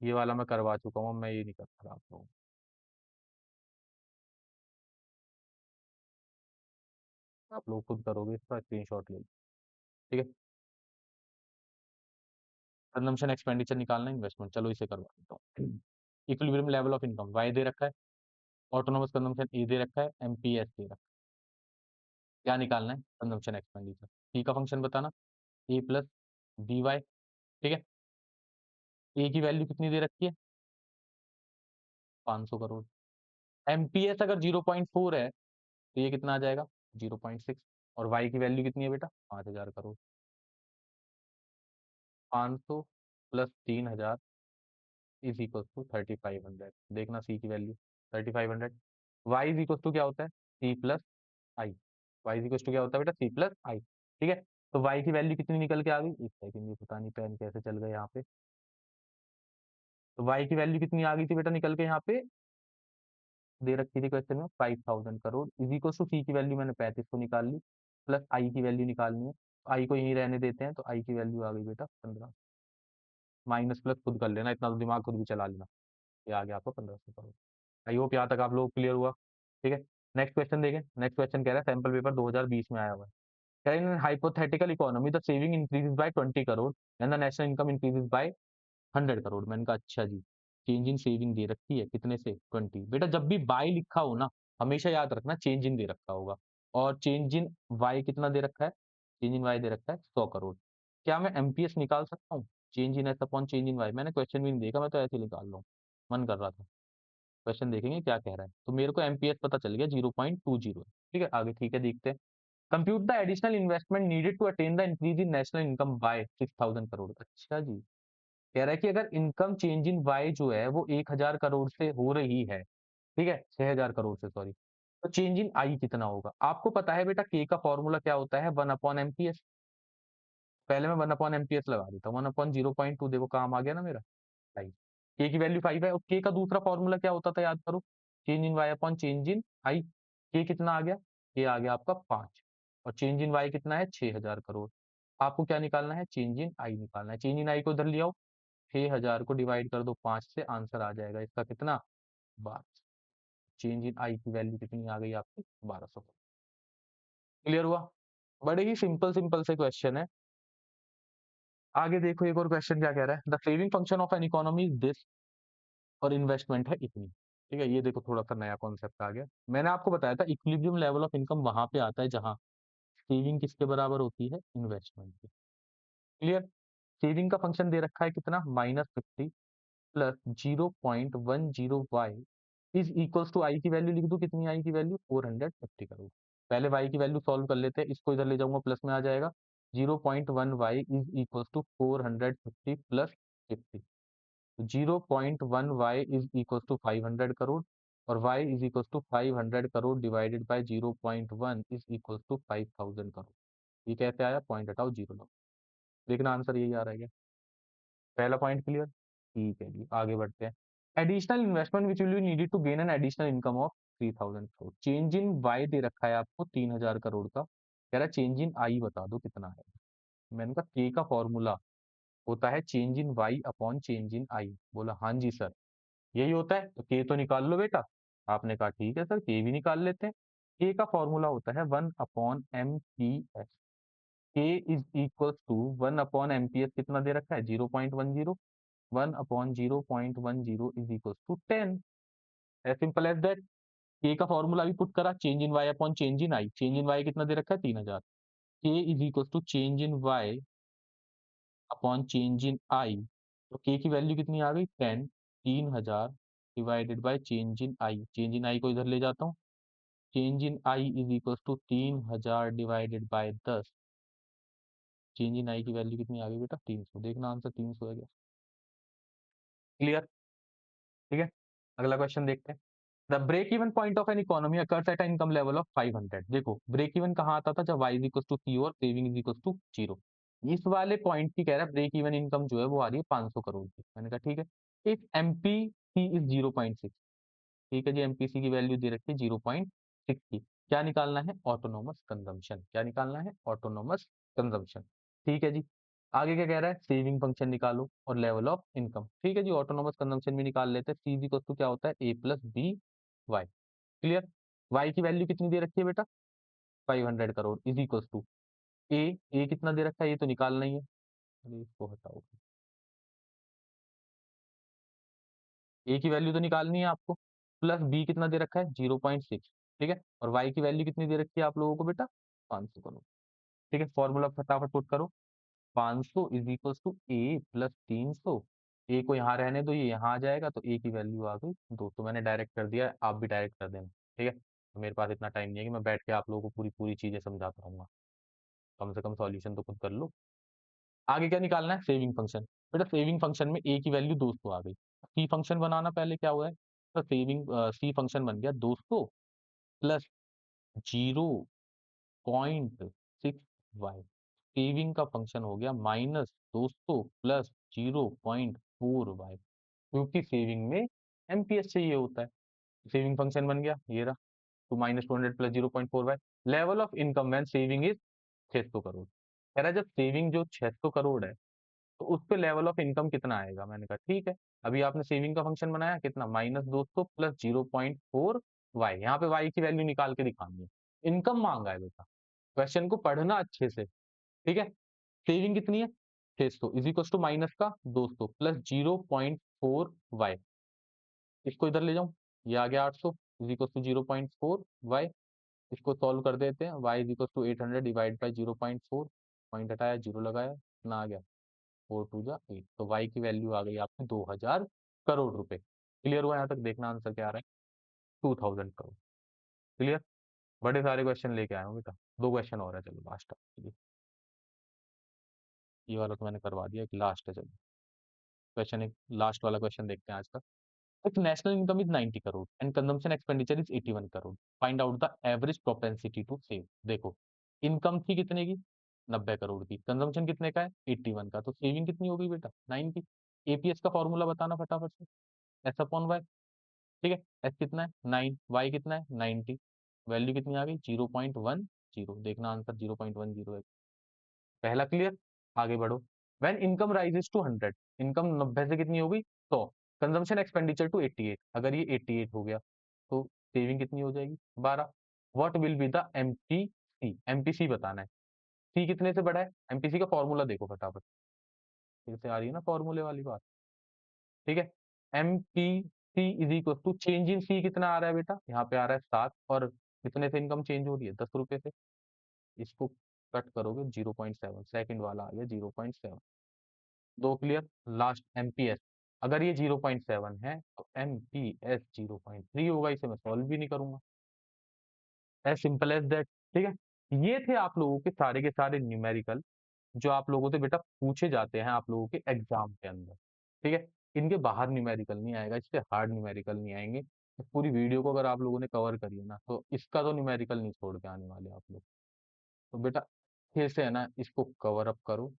ये वाला मैं करवा चुका हूँ, मैं ये नहीं कर रहा आप लोगों को। आप लोग खुद करोगे, इसका स्क्रीनशॉट ले लो। ठीक है, कंजम्पशन एक्सपेंडिचर निकालना है, इन्वेस्टमेंट, चलो इसे करवा देता हूँ। Equilibrium level of income Y दे रखा है, ऑटोनोमस कंजम्पशन ए दे रखा है, एमपीएस दे रखा है। क्या निकालना है, कंजम्पशन एक्सपेंडिचर। पी का फंक्शन बताना, ए प्लस बी वाई। ठीक है, ए की वैल्यू कितनी दे रखी है, 500 करोड़। एमपीएस अगर 0.4 है तो ये कितना आ जाएगा, 0.6। और वाई की वैल्यू कितनी है बेटा, 5000 crore. 500 plus 3000 is equal to 3500। देखना सी की value 3500। Y is equal to क्या होता है, C plus I. Y is equal to क्या होता है बेटा, सी प्लस आई। ठीक है, तो वाई की वैल्यू कितनी निकल के आ गई, एक सेकंड, ये पता नहीं पेन कैसे चल गए यहाँ पे। तो वाई की वैल्यू कितनी आ गई थी बेटा निकल के यहाँ पे, दे रखी थी क्वेश्चन में 5000 करोड़, इज इक्वल टू सी की वैल्यू मैंने 35 को निकाल ली, प्लस आई की वैल्यू निकालनी है। आई को यहीं रहने देते हैं, तो आई की वैल्यू आ गई बेटा 15। माइनस प्लस खुद कर लेना, इतना तो दिमाग खुद भी चला लेना। ये आ गया आपको 1500 करोड़। आई होप यहाँ तक आप लोग क्लियर हुआ। ठीक है, नेक्स्ट क्वेश्चन देखें। नेक्स्ट क्वेश्चन कह रहा है सैंपल पेपर 2020 में आया हुआ है। कह रहा है in hypothetical economy the saving increases by 20 crore and the national income increases by 100 crore. मैंने कहा अच्छा जी, चेंज इन सेविंग दे रखी है कितने से, 20। बेटा जब भी बाय लिखा हो ना, हमेशा याद रखना चेंज इन दे रखा होगा। और चेंज इन वाई कितना दे रखा है, चेंज इन वाई दे रखा है 100 करोड़। क्या मैं एमपीएस निकाल सकता हूँ, change in S upon change in Y? मैंने क्वेश्चन भी नहीं देखा, मैं तो ऐसे ही निकाल रहा हूँ, मन कर रहा था। क्वेश्चन देखेंगे क्या कह रहा है, तो मेरे को एमपीएस पता चल गया 0.20। ठीक है, आगे ठीक है, देखते हैं। Compute the additional investment needed to attain the increase in national income by 6000 crore. अच्छा जी, कह रहा है कि अगर इनकम चेंज इन वाई जो है वो 1000 करोड़ से हो रही है, ठीक है, 6000 करोड़ से, सॉरी, तो चेंज इन आई कितना होगा? आपको पता है बेटा के का फॉर्मूला क्या होता है, 1/एमपीएस। पहले मैं 1/एमपीएस लगा देता हूँ, 1/0.2, देखो काम आ गया ना मेरा, आई। के की वैल्यू 5 है, और के का दूसरा फॉर्मूला क्या होता था, याद करो, change in Y upon change in I. K कितना आ गया, के आ गया आपका 5, और चेंज इन वाई कितना है, 6000 करोड़। आपको क्या निकालना है, चेंज इन आई निकालना है। चेंज इन आई को इधर ले आओ, 6000 को डिवाइड कर दो 5 से, आंसर आ जाएगा इसका कितना, 12। चेंज इन आई की वैल्यू कितनी आ गई आपकी, 1200। क्लियर हुआ? बड़े ही सिंपल सिंपल से क्वेश्चन है। आगे देखो एक और क्वेश्चन क्या कह रहा है, the saving function of an economy is this, और इन्वेस्टमेंट है इतनी। ठीक है, ये देखो थोड़ा सा नया कॉन्सेप्ट आ गया। मैंने आपको बताया था इक्विलिब्रियम लेवल ऑफ इनकम वहां पे आता है जहां सेविंग किसके बराबर होती है, इन्वेस्टमेंट के। क्लियर। सेविंग का फंक्शन दे रखा है कितना, -50 plus 0.10 Y is equals to I की वैल्यू लिख दूं, कितनी आई की वैल्यू, 450 करोड़। पहले वाई की वैल्यू सॉल्व कर लेते हैं, इसको इधर ले जाऊंगा, प्लस में आ जाएगा। 0.1 Y is equals to 450 plus 50। 0.1 Y is equals to 500 crore, और Y is equals to 500 crore divided by 0.1 is equals to 5000 crore. ये कैसे आया, पॉइंट हटाओ, जीरो लो। देखना आंसर यही आ रहा है क्या? पहला पॉइंट क्लियर। ठीक है जी, आगे बढ़ते हैं। Additional investment which will be needed to gain an additional income of 3000 crore. Change in Y दे रखा है आपको 3000 करोड़ का, कह रहा है चेंज इन आई बता दो कितना है। मैंने कहा के का फॉर्मूला होता है change in Y upon change in I. बोला हाँ जी सर, यही होता है, तो के तो निकाल लो बेटा। आपने कहा ठीक है सर, के भी निकाल लेते हैं। के का फॉर्मूला होता है 1/एमपीएस। के इज इक्वल टू 1/एमपीएस, कितना दे रखा है, 0.10। 1/0.10 is equal to 10। As simple as that. K का फॉर्मूला भी पुट करा, change in Y upon change in I. Change in Y कितना दे रखा है, 3000। K is equal to change in Y upon change in I. तो K की value कितनी आ गई, 10। 3000 divided by change in I. Change in I को इधर ले जाता हूँ, change in I is equal to 3000 divided by 10। Change in I की वैल्यू कितनी आ गई बेटा, 300। देखना आंसर 300 है क्या? क्लियर। ठीक है, अगला क्वेश्चन देखते हैं। The break even point of an economy occurs at income level of 500। देखो ब्रेक इवन कहाँ आता था, जब y is equal to C और saving is equal to zero. इस वाले पॉइंट की कह रहा है ब्रेक इवन इनकम जो है वो आ रही है 500 करोड़ की। मैंने कहा ठीक है। इफ एमपीसी इज 0.6, ठीक है जी, एमपीसी की वैल्यू दे रखी है 0.6 की। क्या निकालना है, ऑटोनोमस कंजम्पशन। क्या निकालना है, ऑटोनोमस कंजम्पशन। ठीक है जी। आगे क्या कह रहा है, सेविंग फंक्शन निकालो और लेवल ऑफ इनकम। ठीक है जी, ऑटोनोमस कंजम्पशन भी निकाल लेते हैं। सी इक्वल टू क्या होता है, A plus B Y. Clear. Y की वैल्यू कितनी दे रखी है बेटा, 500 crore is equal to A. A कितना दे रखा है, ये तो निकालना ही है। अरे इसको हटाओ, ए की वैल्यू तो निकालनी है आपको। प्लस बी कितना दे रखा है, 0.6। ठीक है, और वाई की वैल्यू कितनी दे रखी है आप लोगों को बेटा, 500 करोड़। ठीक है, फॉर्मूला फटाफट पुट करो। 500 is equal to A plus 300। A को यहाँ रहने दो, ये यहाँ आ जाएगा, तो ए की वैल्यू आ गई 2। तो मैंने डायरेक्ट कर दिया, आप भी डायरेक्ट कर देना। ठीक है, तो मेरे पास इतना टाइम नहीं है कि मैं बैठ के आप लोगों को पूरी पूरी चीजें समझाता रहूंगा। कम से कम सॉल्यूशन तो खुद कर लो। आगे क्या निकालना है, सेविंग फंक्शन। बेटा सेविंग फंक्शन में ए की वैल्यू 200 आ गई। सी फंक्शन बनाना, पहले क्या हुआ है, तो सेविंग सी फंक्शन बन गया 200 प्लस 0.6 वाई। सेविंग का फंक्शन हो गया -200 प्लस 0.4 वाई, क्योंकि सेविंग में एमपीएस चाहिए होता है। सेविंग फंक्शन बन गया ये रहा, तो -200 plus 0.4 Y. Level of income when saving is 600 crore. कह रहा है जब सेविंग जो 600 करोड़ है, तो उस पे लेवल ऑफ इनकम कितना आएगा। मैंने कहा ठीक है। अभी आपने सेविंग का फंक्शन बनाया कितना, -200 प्लस 0.4 वाई। यहाँ पे वाई की वैल्यू निकाल के दिखानी है। इनकम मांगा है बेटा, क्वेश्चन को पढ़ना अच्छे से। ठीक है, सेविंग कितनी है, 600 इज इक्वल टू माइनस का 200 प्लस 0.4 वाई। इसको इधर ले जाऊं, ये आ गया 800 इज इक्वल टू 0.4 वाई। इसको सॉल्व कर देते हैं। Y is equal to 800 divide by 0.4, point हटाया, जीरो लगाया, कितना आ गया, 4 2 जा 8। तो वाई की वैल्यू आ गई आपकी 2000 करोड़ रुपए। क्लियर हुआ, यहाँ तक देखना आंसर क्या आ रहा है, 2000 करोड़। क्लियर। बड़े सारे क्वेश्चन लेके आया हूँ बेटा, 2 क्वेश्चन और है, चलो लास्ट। ये वाला तो मैंने करवा दिया, एक लास्ट है, चलो क्वेश्चन, एक लास्ट वाला क्वेश्चन देखते हैं आज का। If national income is 90 crore and consumption expenditure is 81 crore, find out the average propensity to save. देखो इनकम थी कितने की, 90 करोड़ की, कंजम्पशन कितने का है, 81 का, तो सेविंग कितनी हो गई बेटा, 90। एपीएस का फॉर्मूला बताना फटाफट से, एस अपॉन वाई। ठीक है, एस कितना है 9, वाई कितना है 90, वैल्यू कितनी आ गई 0.10। देखना आंसर 0.10 है। पहला क्लियर। आगे बढ़ो। When income rises to 100, income 90 से कितनी हो गई 100, कंजम्पशन एक्सपेंडिचर टू 88, अगर ये 88 हो गया तो सेविंग कितनी हो जाएगी 12। What will be the MPC, MPC बताना है। सी कितने से बड़ा है, एमपीसी का फॉर्मूला देखो फटाफट, फिर से आ रही है ना फॉर्मूले वाली बात। ठीक है, MPC is equal to change in C कितना आ रहा है बेटा, यहाँ पे आ रहा है 7, और कितने से इनकम चेंज हो रही है, 10 रुपए से। इसको कट करोगे 0.7, सेकंड वाला आ गया 0.7। दो क्लियर। लास्ट एमपीएस, अगर ये 0.7 है तो एमपीएस 0.3 होगा, इसे मैं सॉल्व भी नहीं करूंगा, एज सिंपल एज दैट। ठीक है, ये थे आप लोगों के सारे न्यूमेरिकल जो आप लोगों से बेटा पूछे जाते हैं आप लोगों के एग्जाम के अंदर। ठीक है, इनके बाहर न्यूमेरिकल नहीं आएगा, इससे हार्ड न्यूमेरिकल नहीं आएंगे। इस पूरी वीडियो को अगर आप लोगों ने कवर करी है ना, तो इसका तो न्यूमेरिकल नहीं छोड़ के आने वाले आप लोग। तो बेटा फिर से है ना, इसको कवर अप करो।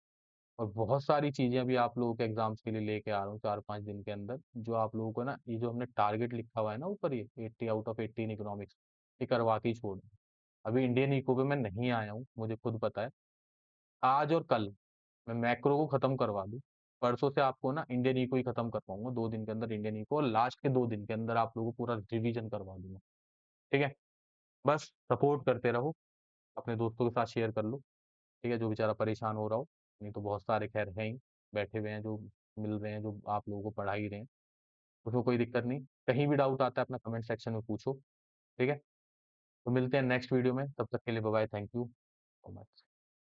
और बहुत सारी चीजें अभी आप लोगों के एग्जाम्स के लिए लेके आ रहा हूँ 4 5 दिन के अंदर, जो आप लोगों को ना, ये जो हमने टारगेट लिखा हुआ है ना ऊपर, ये 80 आउट ऑफ 80 इन इकोनॉमिक्स, ये करवा के ही छोड़। अभी इंडियन इको पे मैं नहीं आया हूँ, मुझे खुद पता है। आज और कल मैं मैक्रो को खत्म करवा दूं, परसों से आपको ना इंडियन इको ही खत्म कर पाऊंगा 2 दिन के अंदर, इंडियन इको, और लास्ट के 2 दिन के अंदर आप लोगों को पूरा रिवीजन करवा दूंगा। ठीक है, बस सपोर्ट करते रहो, अपने दोस्तों के साथ शेयर कर लो। ठीक है, जो बेचारा परेशान हो रहा हो, नहीं तो बहुत सारे खैर हैं ही बैठे हुए हैं जो मिल रहे हैं, जो आप लोगों को पढ़ा ही रहे हैं, उसको कोई दिक्कत नहीं। कहीं भी डाउट आता है अपना कमेंट सेक्शन में पूछो। ठीक है, तो मिलते हैं नेक्स्ट वीडियो में, तब तक के लिए bye bye, thank you so much.